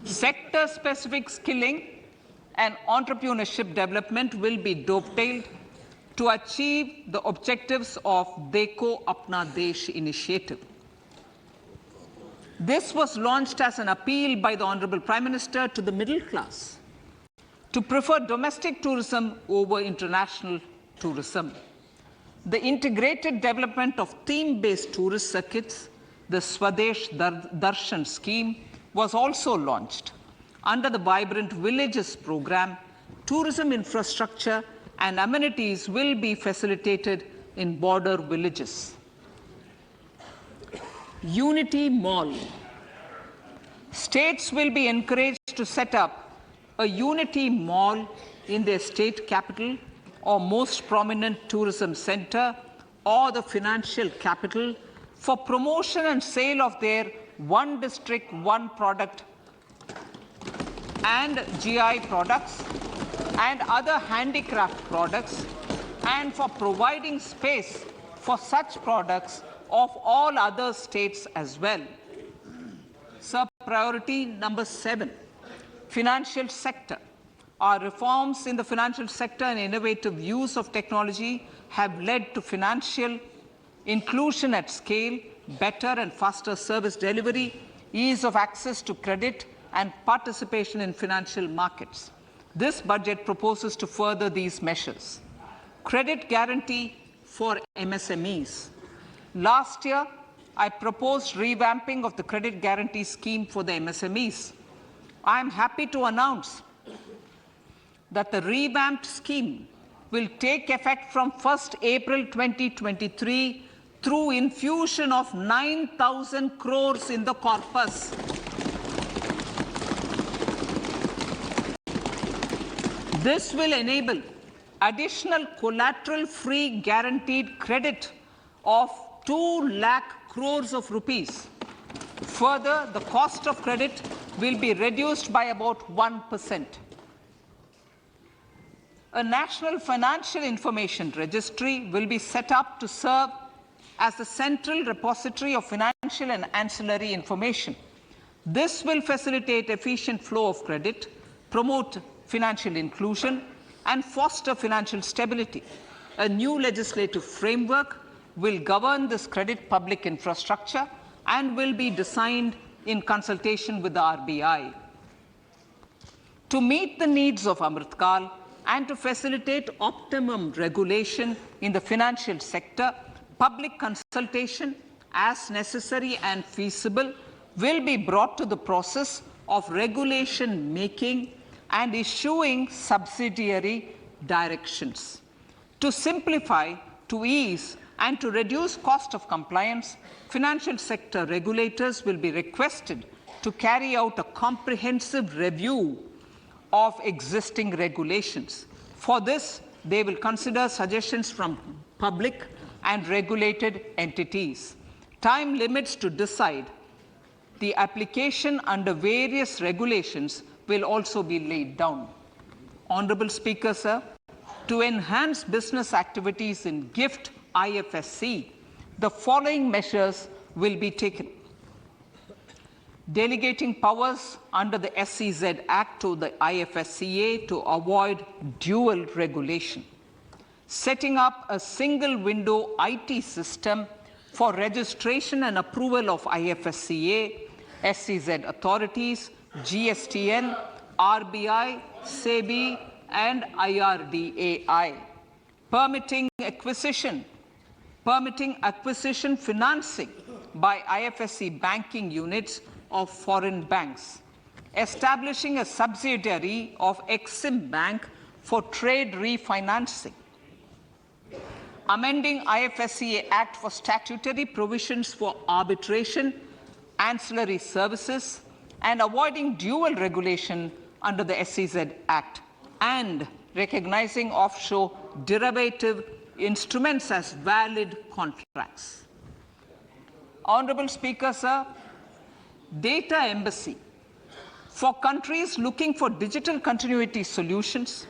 Sector-specific skilling and entrepreneurship development will be dovetailed to achieve the objectives of Dekho Apna Desh initiative. This was launched as an appeal by the Honorable Prime Minister to the middle class to prefer domestic tourism over international tourism. The integrated development of theme-based tourist circuits, the Swadesh Darshan scheme, was also launched. Under the Vibrant Villages program, tourism infrastructure and amenities will be facilitated in border villages. Unity Mall. States will be encouraged to set up a Unity Mall in their state capital or most prominent tourism center or the financial capital for promotion and sale of their one district, one product and GI products and other handicraft products, and for providing space for such products of all other states as well. Sub priority number 7, financial sector. Our reforms in the financial sector and innovative use of technology have led to financial inclusion at scale, better and faster service delivery, ease of access to credit, and participation in financial markets. This budget proposes to further these measures. Credit guarantee for MSMEs. Last year, I proposed revamping of the credit guarantee scheme for the MSMEs. I am happy to announce that the revamped scheme will take effect from 1st April 2023 through infusion of 9,000 crores in the corpus. This will enable additional collateral-free guaranteed credit of 2 lakh crores of rupees. Further, the cost of credit will be reduced by about 1%. A national financial information registry will be set up to serve as the central repository of financial and ancillary information. This will facilitate efficient flow of credit, promote financial inclusion, and foster financial stability. A new legislative framework will govern this credit public infrastructure and will be designed in consultation with the RBI. To meet the needs of Amritkal and to facilitate optimum regulation in the financial sector, public consultation, as necessary and feasible, will be brought to the process of regulation making and issuing subsidiary directions. To simplify, to ease, and to reduce cost of compliance, financial sector regulators will be requested to carry out a comprehensive review of existing regulations. For this, they will consider suggestions from public and regulated entities. Time limits to decide the application under various regulations will also be laid down. Honorable Speaker, sir, to enhance business activities in GIFT IFSC, the following measures will be taken. Delegating powers under the SEZ Act to the IFSCA to avoid dual regulation. Setting up a single window IT system for registration and approval of IFSCA, SEZ authorities, GSTN, RBI, SEBI, and IRDAI. Permitting acquisition financing by IFSC banking units of foreign banks. Establishing a subsidiary of Exim Bank for trade refinancing. Amending IFSCA Act for statutory provisions for arbitration, ancillary services, and avoiding dual regulation under the SEZ Act, and recognizing offshore derivative instruments as valid contracts. Honorable Speaker, sir, data embassy. For countries looking for digital continuity solutions,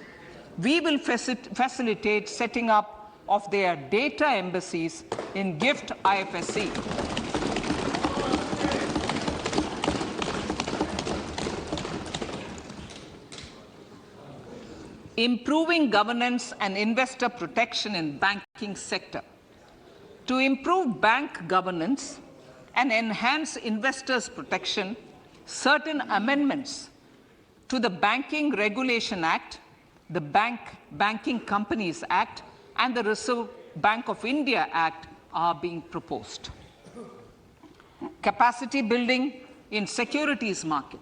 we will facilitate setting up of their data embassies in GIFT IFSC. Improving governance and investor protection in banking sector. To improve bank governance and enhance investors' protection, certain amendments to the Banking Regulation Act, the Banking Companies Act, and the Reserve Bank of India Act are being proposed. Capacity building in securities market.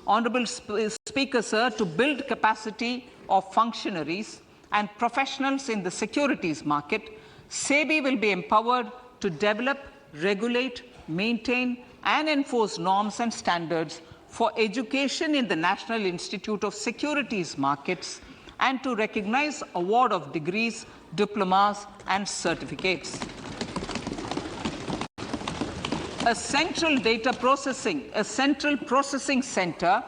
Honorable Speaker, sir, to build capacity of functionaries and professionals in the securities market, SEBI will be empowered to develop, regulate, maintain, and enforce norms and standards for education in the National Institute of Securities Markets and to recognize award of degrees, diplomas, and certificates. A central processing center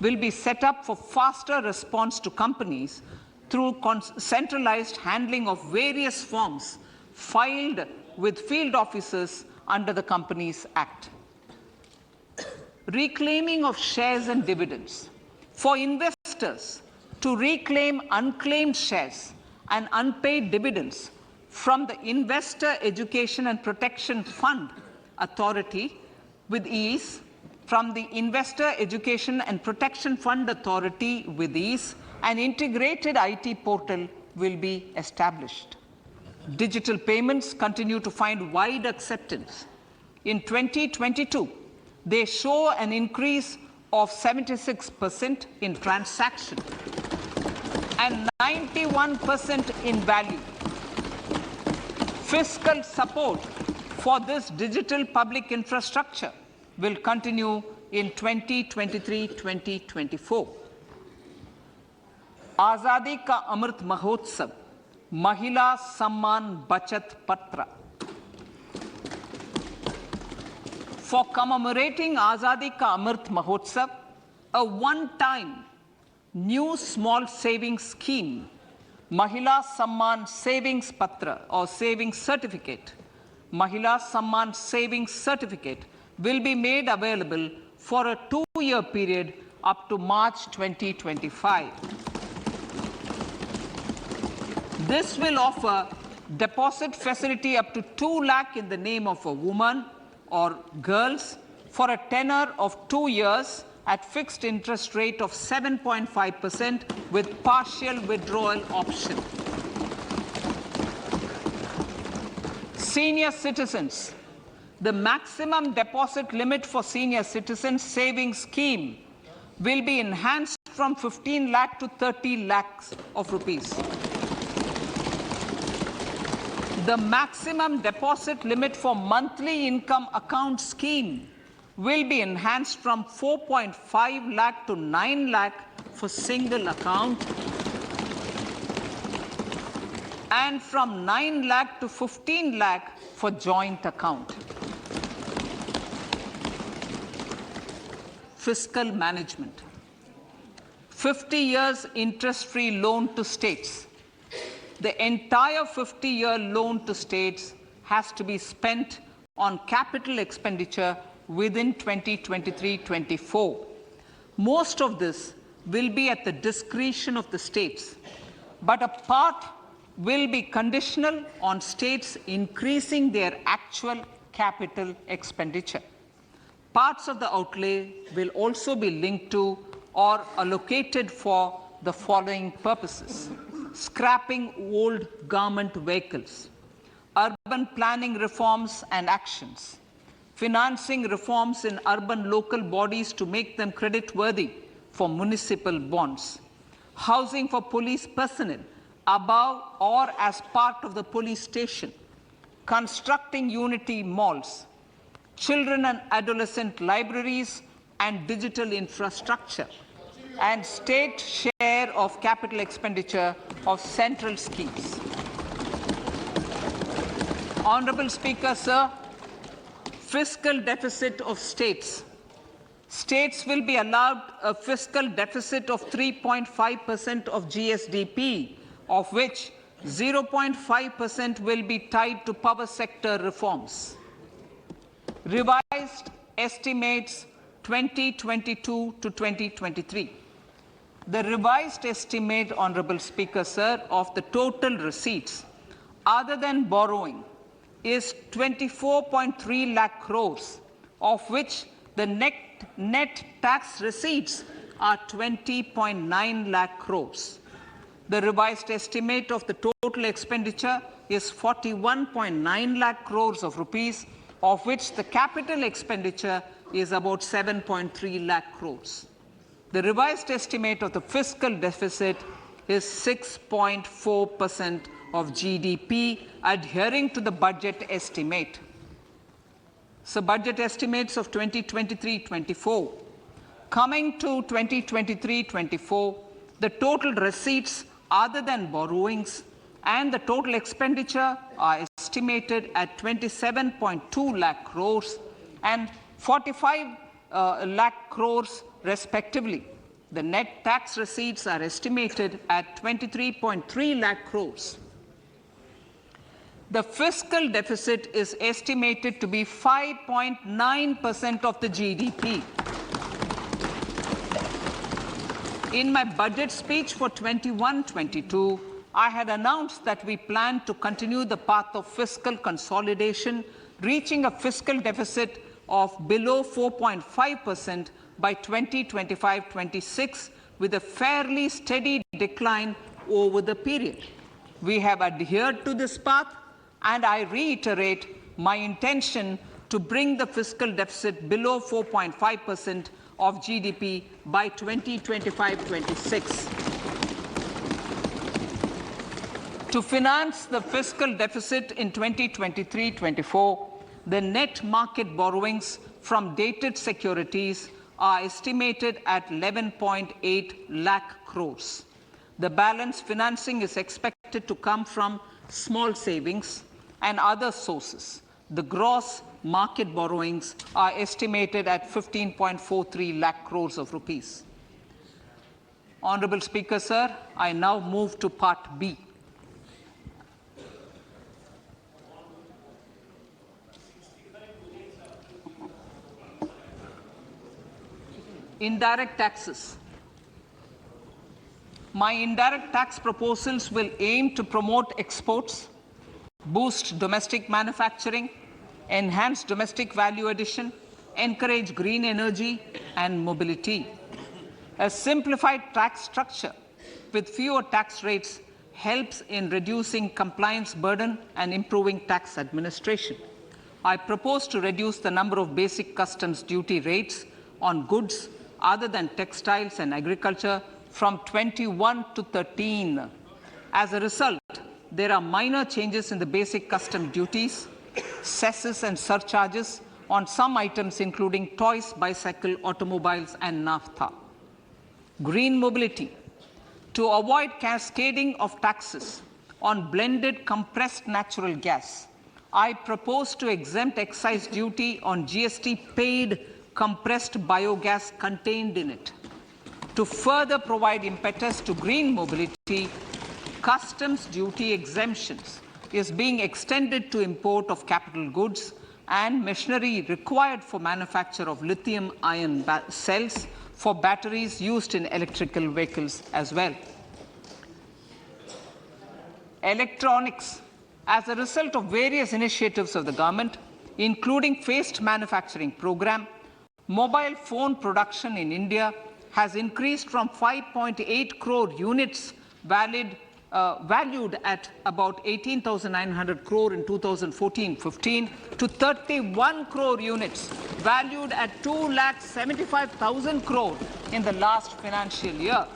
will be set up for faster response to companies through centralized handling of various forms filed with field officers under the Companies Act. reclaiming of shares and dividends. For investors to reclaim unclaimed shares and unpaid dividends from the Investor Education and Protection Fund Authority with ease, from the Investor Education and Protection Fund Authority with ease, an integrated IT portal will be established. Digital payments continue to find wide acceptance. In 2022, they show an increase of 76% in transaction and 91% in value. Fiscal support for this digital public infrastructure will continue in 2023-2024. Azadi ka Amrit Mahotsav, Mahila Samman Bachat Patra. For commemorating Azadi ka Amrit Mahotsav, a one-time new small savings scheme, Mahila Samman Savings Patra or Savings Certificate, Mahila Samman Savings Certificate will be made available for a 2-year period up to March 2025. This will offer deposit facility up to 2 lakh in the name of a woman or girls for a tenor of 2 years at fixed interest rate of 7.5% with partial withdrawal option. Senior citizens. The maximum deposit limit for senior citizens savings scheme will be enhanced from 15 lakh to 30 lakhs of rupees. The maximum deposit limit for monthly income account scheme will be enhanced from 4.5 lakh to 9 lakh for single account and from 9 lakh to 15 lakh for joint account. Fiscal management. 50 years interest-free loan to states. The entire 50-year loan to states has to be spent on capital expenditure within 2023-24. Most of this will be at the discretion of the states, but a part will be conditional on states increasing their actual capital expenditure. Parts of the outlay will also be linked to or allocated for the following purposes: scrapping old government vehicles, urban planning reforms and actions, financing reforms in urban local bodies to make them credit-worthy for municipal bonds, housing for police personnel above or as part of the police station, constructing unity malls, children and adolescent libraries and digital infrastructure, and state share of capital expenditure of central schemes. Honorable Speaker, sir, fiscal deficit of states. States will be allowed a fiscal deficit of 3.5% of GSDP, of which 0.5% will be tied to power sector reforms. Revised estimates 2022 to 2023. The revised estimate, Honorable Speaker, sir, of the total receipts other than borrowing is 24.3 lakh crores, of which the net tax receipts are 20.9 lakh crores. The revised estimate of the total expenditure is 41.9 lakh crores of rupees, of which the capital expenditure is about 7.3 lakh crores. The revised estimate of the fiscal deficit is 6.4% of GDP, adhering to the budget estimate. So budget estimates of 2023-24. Coming to 2023-24, the total receipts other than borrowings and the total expenditure are estimated at 27.2 lakh crores and 45 lakh crores respectively. The net tax receipts are estimated at 23.3 lakh crores. The fiscal deficit is estimated to be 5.9% of the GDP. In my budget speech for 21-22, I had announced that we plan to continue the path of fiscal consolidation, reaching a fiscal deficit of below 4.5% by 2025-26, with a fairly steady decline over the period. We have adhered to this path, and I reiterate my intention to bring the fiscal deficit below 4.5% of GDP by 2025-26. To finance the fiscal deficit in 2023-24, the net market borrowings from dated securities are estimated at 11.8 lakh crores. The balance financing is expected to come from small savings and other sources. The gross market borrowings are estimated at 15.43 lakh crores of rupees. Honorable Speaker, sir, I now move to Part B. Indirect taxes. My indirect tax proposals will aim to promote exports, boost domestic manufacturing, enhance domestic value addition, encourage green energy and mobility. A simplified tax structure with fewer tax rates helps in reducing compliance burden and improving tax administration. I propose to reduce the number of basic customs duty rates on goods other than textiles and agriculture from 21 to 13. As a result, there are minor changes in the basic custom duties, cesses and surcharges on some items including toys, bicycle, automobiles and naphtha. Green mobility. To avoid cascading of taxes on blended compressed natural gas, I propose to exempt excise duty on GST paid compressed biogas contained in it. To further provide impetus to green mobility, customs duty exemptions is being extended to import of capital goods and machinery required for manufacture of lithium-ion cells for batteries used in electrical vehicles as well. Electronics. As a result of various initiatives of the government, including phased manufacturing program, mobile phone production in India has increased from 5.8 crore units valued at about 18,900 crore in 2014-15 to 31 crore units valued at 2,75,000 crore in the last financial year.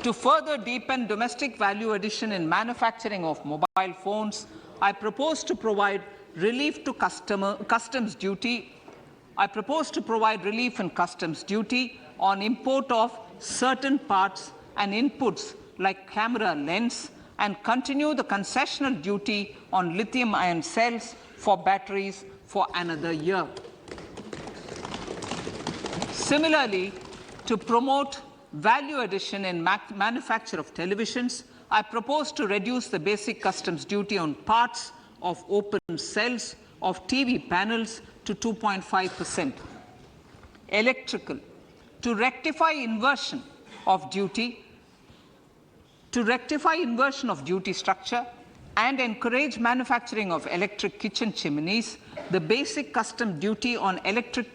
To further deepen domestic value addition in manufacturing of mobile phones, I propose to provide relief to customs duty. I propose to provide relief in customs duty on import of certain parts and inputs like camera lens, and continue the concessional duty on lithium-ion cells for batteries for another year. Similarly, to promote value addition in manufacture of televisions, I propose to reduce the basic customs duty on parts of open cells of TV panels to 2.5%. Electrical. To rectify inversion of duty structure and encourage manufacturing of electric kitchen chimneys, the basic custom duty on electric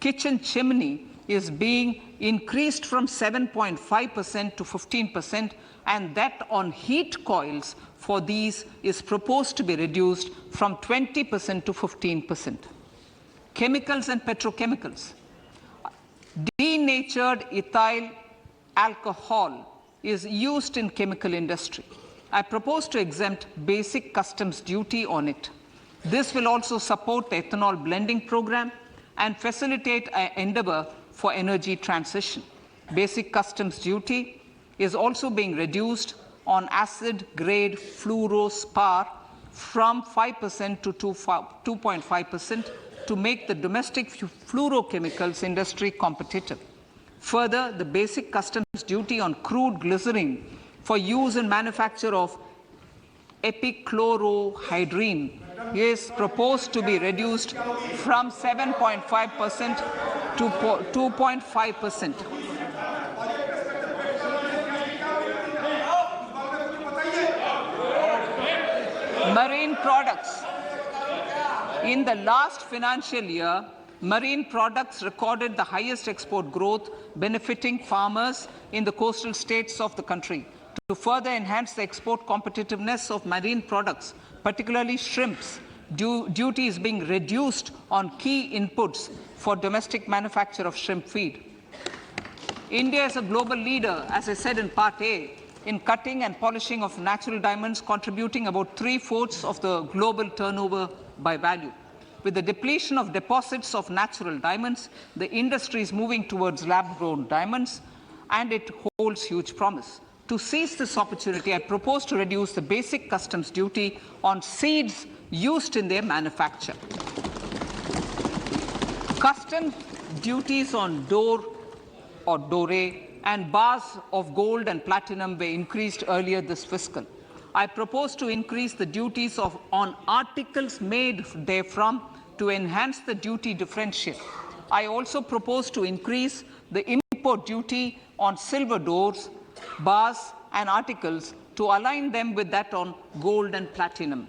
kitchen chimney is being increased from 7.5% to 15%, and that on heat coils for these is proposed to be reduced from 20% to 15%. Chemicals and petrochemicals. Denatured ethyl alcohol is used in chemical industry. I propose to exempt basic customs duty on it. This will also support the ethanol blending program and facilitate an endeavor for energy transition. Basic customs duty is also being reduced on acid-grade fluorospar from 5% to 2.5% to make the domestic fluorochemicals industry competitive. Further, the basic customs duty on crude glycerine for use in manufacture of epichlorohydrin is proposed to be reduced from 7.5% to 2.5%. products. In the last financial year, marine products recorded the highest export growth, benefiting farmers in the coastal states of the country. To further enhance the export competitiveness of marine products, particularly shrimps, duty is being reduced on key inputs for domestic manufacture of shrimp feed. India is a global leader, as I said in Part A, in cutting and polishing of natural diamonds, contributing about 3/4 of the global turnover by value. With the depletion of deposits of natural diamonds, the industry is moving towards lab-grown diamonds, and it holds huge promise. To seize this opportunity, I propose to reduce the basic customs duty on seeds used in their manufacture. Custom duties on door or doré and bars of gold and platinum were increased earlier this fiscal. I propose to increase the duties on articles made therefrom to enhance the duty differential. I also propose to increase the import duty on silver doors, bars and articles to align them with that on gold and platinum.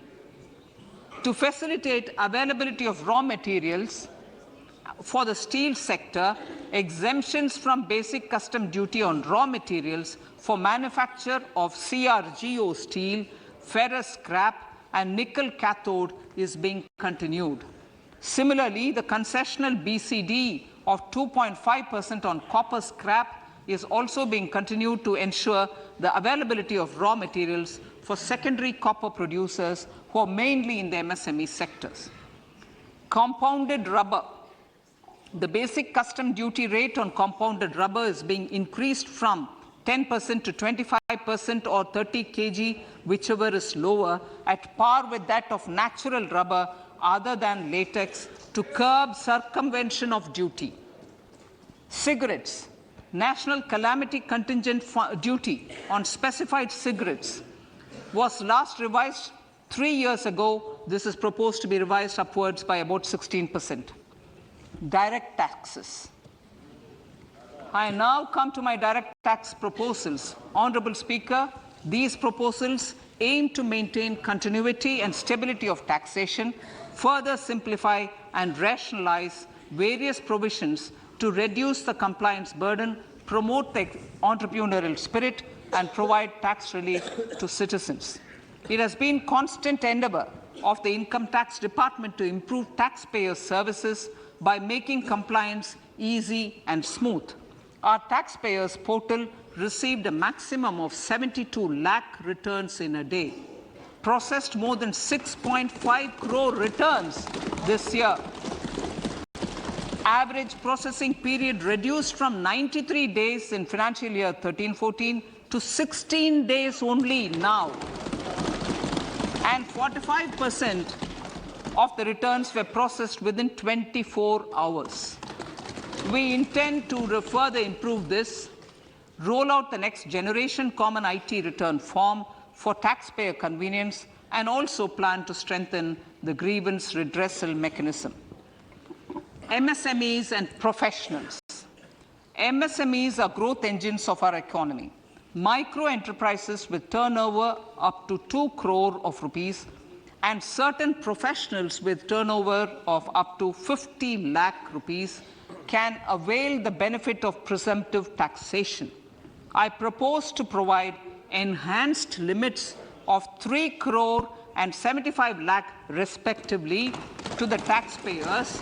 To facilitate availability of raw materials for the steel sector, exemptions from basic custom duty on raw materials for manufacture of CRGO steel, ferrous scrap and nickel cathode is being continued. Similarly, the concessional BCD of 2.5% on copper scrap is also being continued to ensure the availability of raw materials for secondary copper producers who are mainly in the MSME sectors. Compounded rubber. The basic custom duty rate on compounded rubber is being increased from 10% to 25% or 30 kg, whichever is lower, at par with that of natural rubber other than latex, to curb circumvention of duty. Cigarettes. National calamity contingent duty on specified cigarettes was last revised 3 years ago. This is proposed to be revised upwards by about 16%. Direct taxes. I now come to my direct tax proposals. Honourable Speaker, these proposals aim to maintain continuity and stability of taxation, further simplify and rationalize various provisions to reduce the compliance burden, promote the entrepreneurial spirit, and provide tax relief to citizens. It has been constant endeavour of the Income Tax Department to improve taxpayer services by making compliance easy and smooth. Our taxpayers portal received a maximum of 72 lakh returns in a day, processed more than 6.5 crore returns this year. Average processing period reduced from 93 days in financial year 13-14 to 16 days only now. And 45% of the returns were processed within 24 hours. We intend to further improve this, roll out the next generation common IT return form for taxpayer convenience, and also plan to strengthen the grievance redressal mechanism. MSMEs and professionals. MSMEs are growth engines of our economy. Micro enterprises with turnover up to 2 crore of rupees and certain professionals with turnover of up to 50 lakh rupees can avail the benefit of presumptive taxation. I propose to provide enhanced limits of 3 crore and 75 lakh respectively to the taxpayers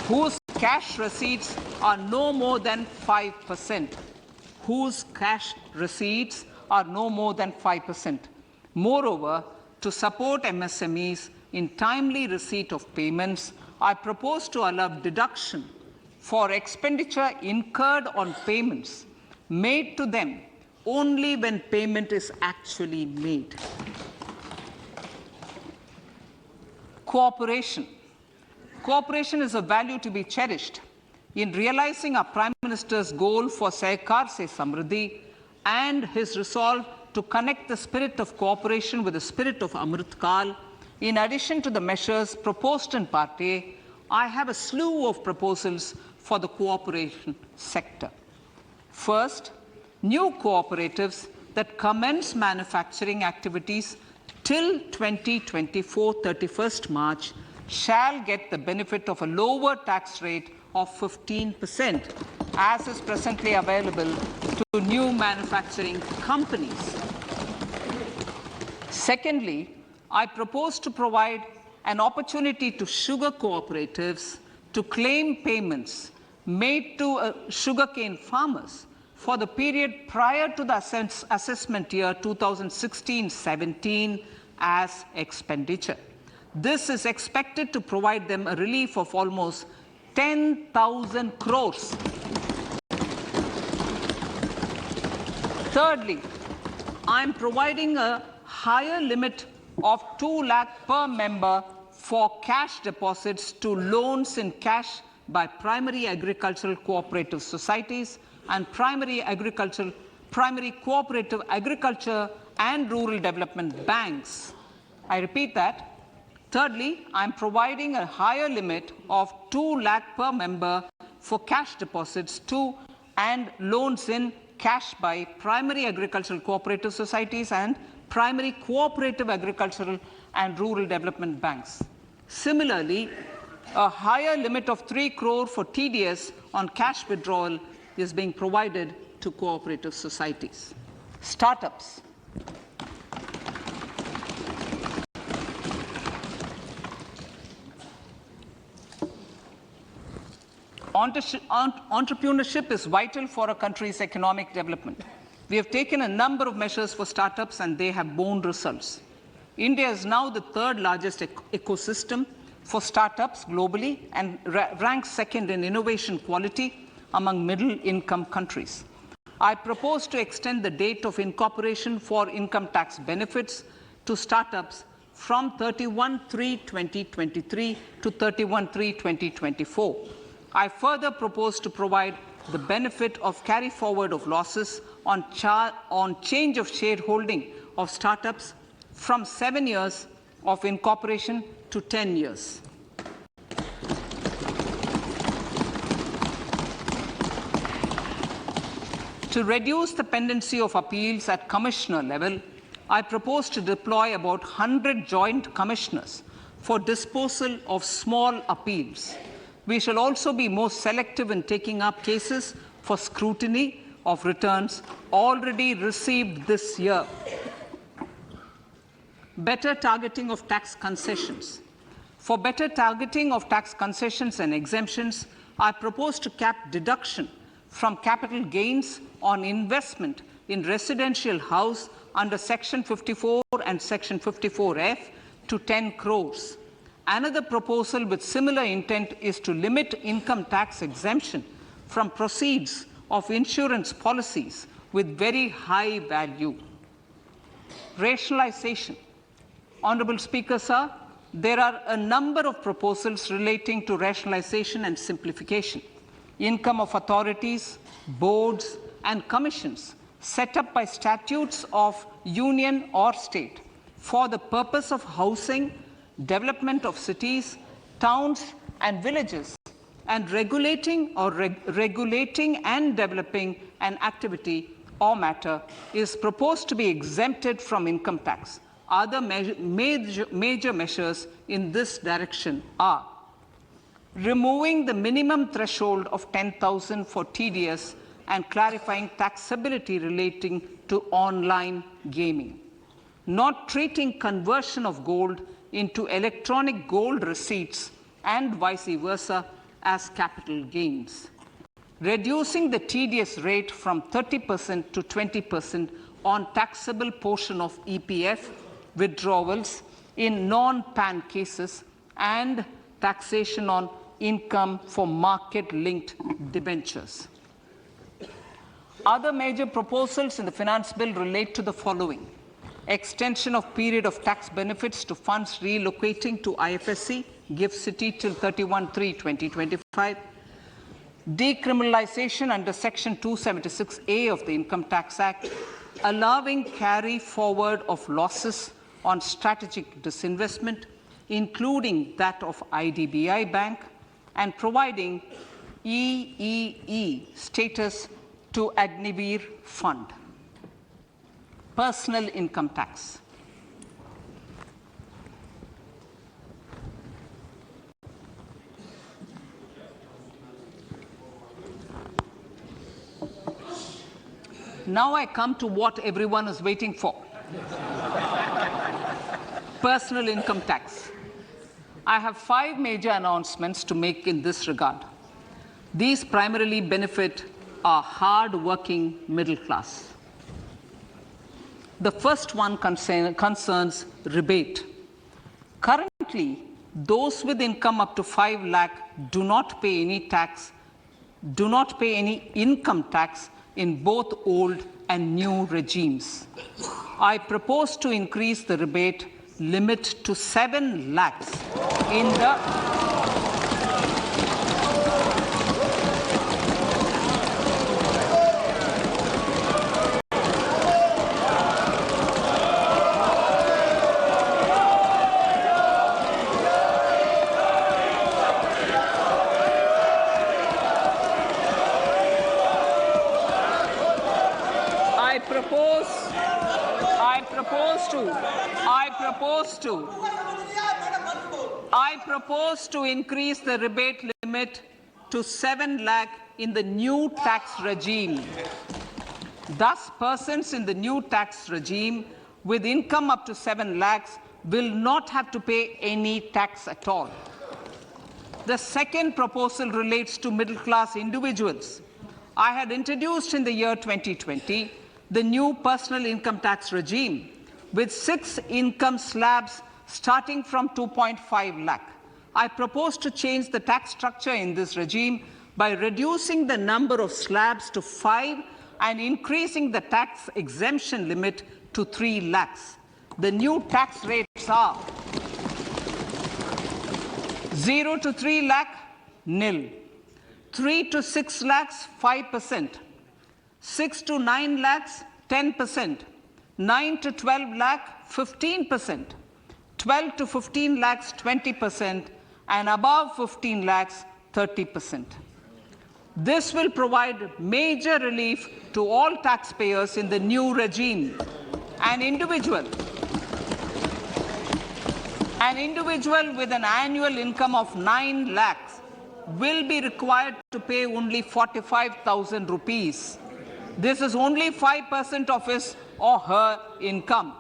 whose cash receipts are no more than 5%. Whose cash receipts are no more than 5%. Moreover, to support MSMEs in timely receipt of payments, I propose to allow deduction for expenditure incurred on payments made to them only when payment is actually made. Cooperation. Cooperation is a value to be cherished. In realizing our Prime Minister's goal for Sehkar Se Samriddhi and his resolve to connect the spirit of cooperation with the spirit of Amrit Kal, in addition to the measures proposed in Part A, I have a slew of proposals for the cooperation sector. First, new cooperatives that commence manufacturing activities till 2024 31st March shall get the benefit of a lower tax rate of 15%, as is presently available to new manufacturing companies. Secondly, I propose to provide an opportunity to sugar cooperatives to claim payments made to sugarcane farmers for the period prior to the assessment year 2016-17 as expenditure. This is expected to provide them a relief of almost 10,000 crores. Thirdly, I am providing a higher limit of 2 lakh per member for cash deposits to loans in cash by primary agricultural cooperative societies and primary cooperative agriculture and rural development banks. I repeat that. Thirdly, I am providing a higher limit of 2 lakh per member for cash deposits to and loans in cash by primary agricultural cooperative societies and primary cooperative agricultural and rural development banks. Similarly, a higher limit of 3 crore for TDS on cash withdrawal is being provided to cooperative societies. Startups. Entrepreneurship is vital for a country's economic development. We have taken a number of measures for startups and they have borne results. India is now the third largest ecosystem for startups globally and ranks second in innovation quality among middle-income countries. I propose to extend the date of incorporation for income tax benefits to startups from 31/3/2023 to 31/3/2024. I further propose to provide the benefit of carry forward of losses on change of shareholding of startups from 7 years of incorporation to 10 years. To reduce the pendency of appeals at commissioner level, I propose to deploy about 100 joint commissioners for disposal of small appeals. We shall also be more selective in taking up cases for scrutiny of returns already received this year. Better targeting of tax concessions. For better targeting of tax concessions and exemptions, I propose to cap deduction from capital gains on investment in residential house under Section 54 and Section 54F to 10 crores. Another proposal with similar intent is to limit income tax exemption from proceeds of insurance policies with very high value. Rationalization. Honorable Speaker, sir, there are a number of proposals relating to rationalization and simplification. Income of authorities, boards, and commissions set up by statutes of union or state for the purpose of housing, development of cities, towns, and villages, and regulating and developing an activity or matter is proposed to be exempted from income tax. Other major measures in this direction are removing the minimum threshold of 10,000 for TDS and clarifying taxability relating to online gaming, not treating conversion of gold into electronic gold receipts and vice versa as capital gains, reducing the TDS rate from 30% to 20% on taxable portion of EPF withdrawals in non-PAN cases, and taxation on income for market-linked debentures. Other major proposals in the finance bill relate to the following: extension of period of tax benefits to funds relocating to IFSC, GIFT City till 31/3/2025, decriminalization under Section 276A of the Income Tax Act, allowing carry forward of losses on strategic disinvestment, including that of IDBI Bank, and providing EEE status to Agniveer Fund. Personal income tax. Now I come to what everyone is waiting for. Personal income tax. I have 5 major announcements to make in this regard. These primarily benefit our hard-working middle class. The first one concerns rebate. Currently, those with income up to 5 lakh do not pay any income tax in both old and new regimes. I propose to increase the rebate limit to 7 lakhs in the I propose to increase the rebate limit to 7 lakh in the new tax regime. Thus, persons in the new tax regime with income up to 7 lakhs will not have to pay any tax at all. The second proposal relates to middle-class individuals. I had introduced in the year 2020 the new personal income tax regime with 6 income slabs starting from 2.5 lakh. I propose to change the tax structure in this regime by reducing the number of slabs to 5 and increasing the tax exemption limit to 3 lakhs. The new tax rates are 0 to 3 lakh, nil. 3 to 6 lakhs, 5%. 6 to 9 lakhs, 10%. 9 to 12 lakh, 15%. 12 to 15 lakhs, 20%. And above 15 lakhs, 30%. This will provide major relief to all taxpayers in the new regime. An individual with an annual income of 9 lakhs will be required to pay only 45,000 rupees. This is only 5% of his or her income.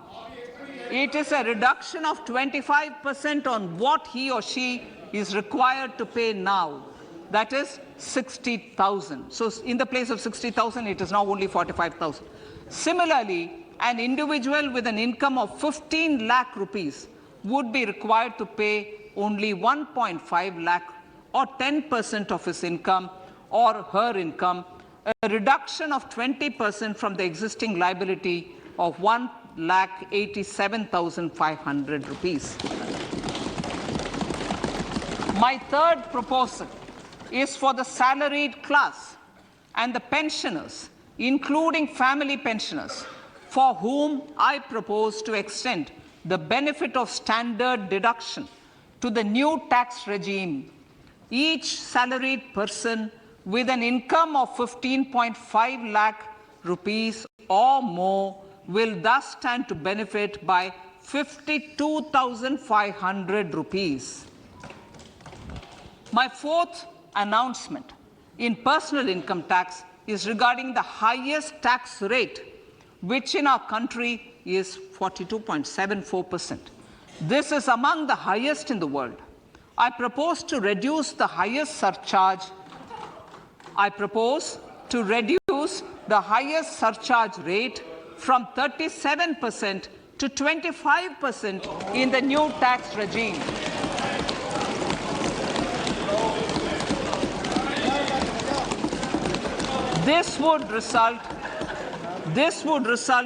It is a reduction of 25% on what he or she is required to pay now. That is 60,000. So in the place of 60,000, it is now only 45,000. Similarly, an individual with an income of 15 lakh rupees would be required to pay only 1.5 lakh or 10% of his income or her income, a reduction of 20% from the existing liability of 1,87,500 rupees. My third proposal is for the salaried class and the pensioners, including family pensioners, for whom I propose to extend the benefit of standard deduction to the new tax regime. Each salaried person with an income of 15.5 lakh rupees or more will thus stand to benefit by 52,500 rupees. My fourth announcement in personal income tax is regarding the highest tax rate, which in our country is 42.74%. This is among the highest in the world. I propose to reduce the highest surcharge rate from 37% to 25% in the new tax regime. This would result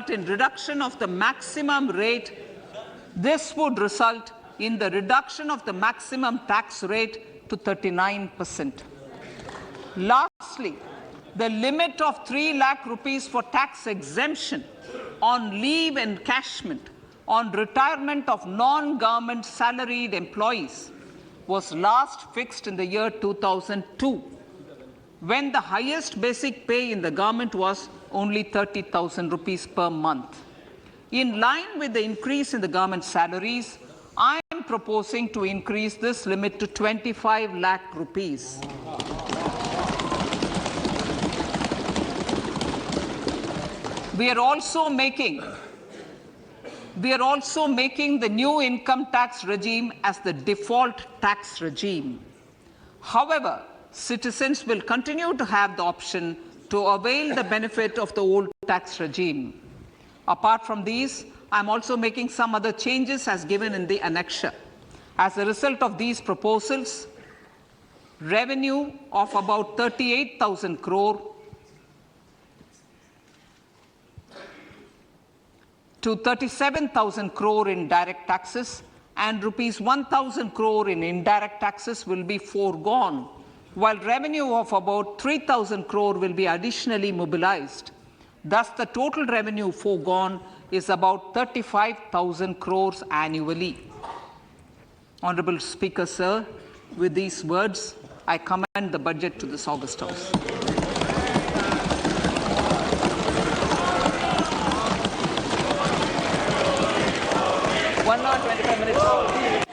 in reduction of the maximum rate. This would result in the reduction of the maximum tax rate to 39%. Lastly, the limit of 3 lakh rupees for tax exemption on leave encashment on retirement of non-government salaried employees was last fixed in the year 2002, when the highest basic pay in the government was only 30,000 rupees per month. In line with the increase in the government salaries, I am proposing to increase this limit to 25 lakh rupees. We are also making the new income tax regime as the default tax regime. However, citizens will continue to have the option to avail the benefit of the old tax regime. Apart from these, I am also making some other changes as given in the annexure. As a result of these proposals, revenue of about 38,000 crore to 37,000 crore in direct taxes and rupees 1,000 crore in indirect taxes will be foregone, while revenue of about 3,000 crore will be additionally mobilized. Thus, the total revenue foregone is about 35,000 crores annually. Honorable Speaker, sir, with these words, I commend the budget to this August House. 1 hour, 25 minutes.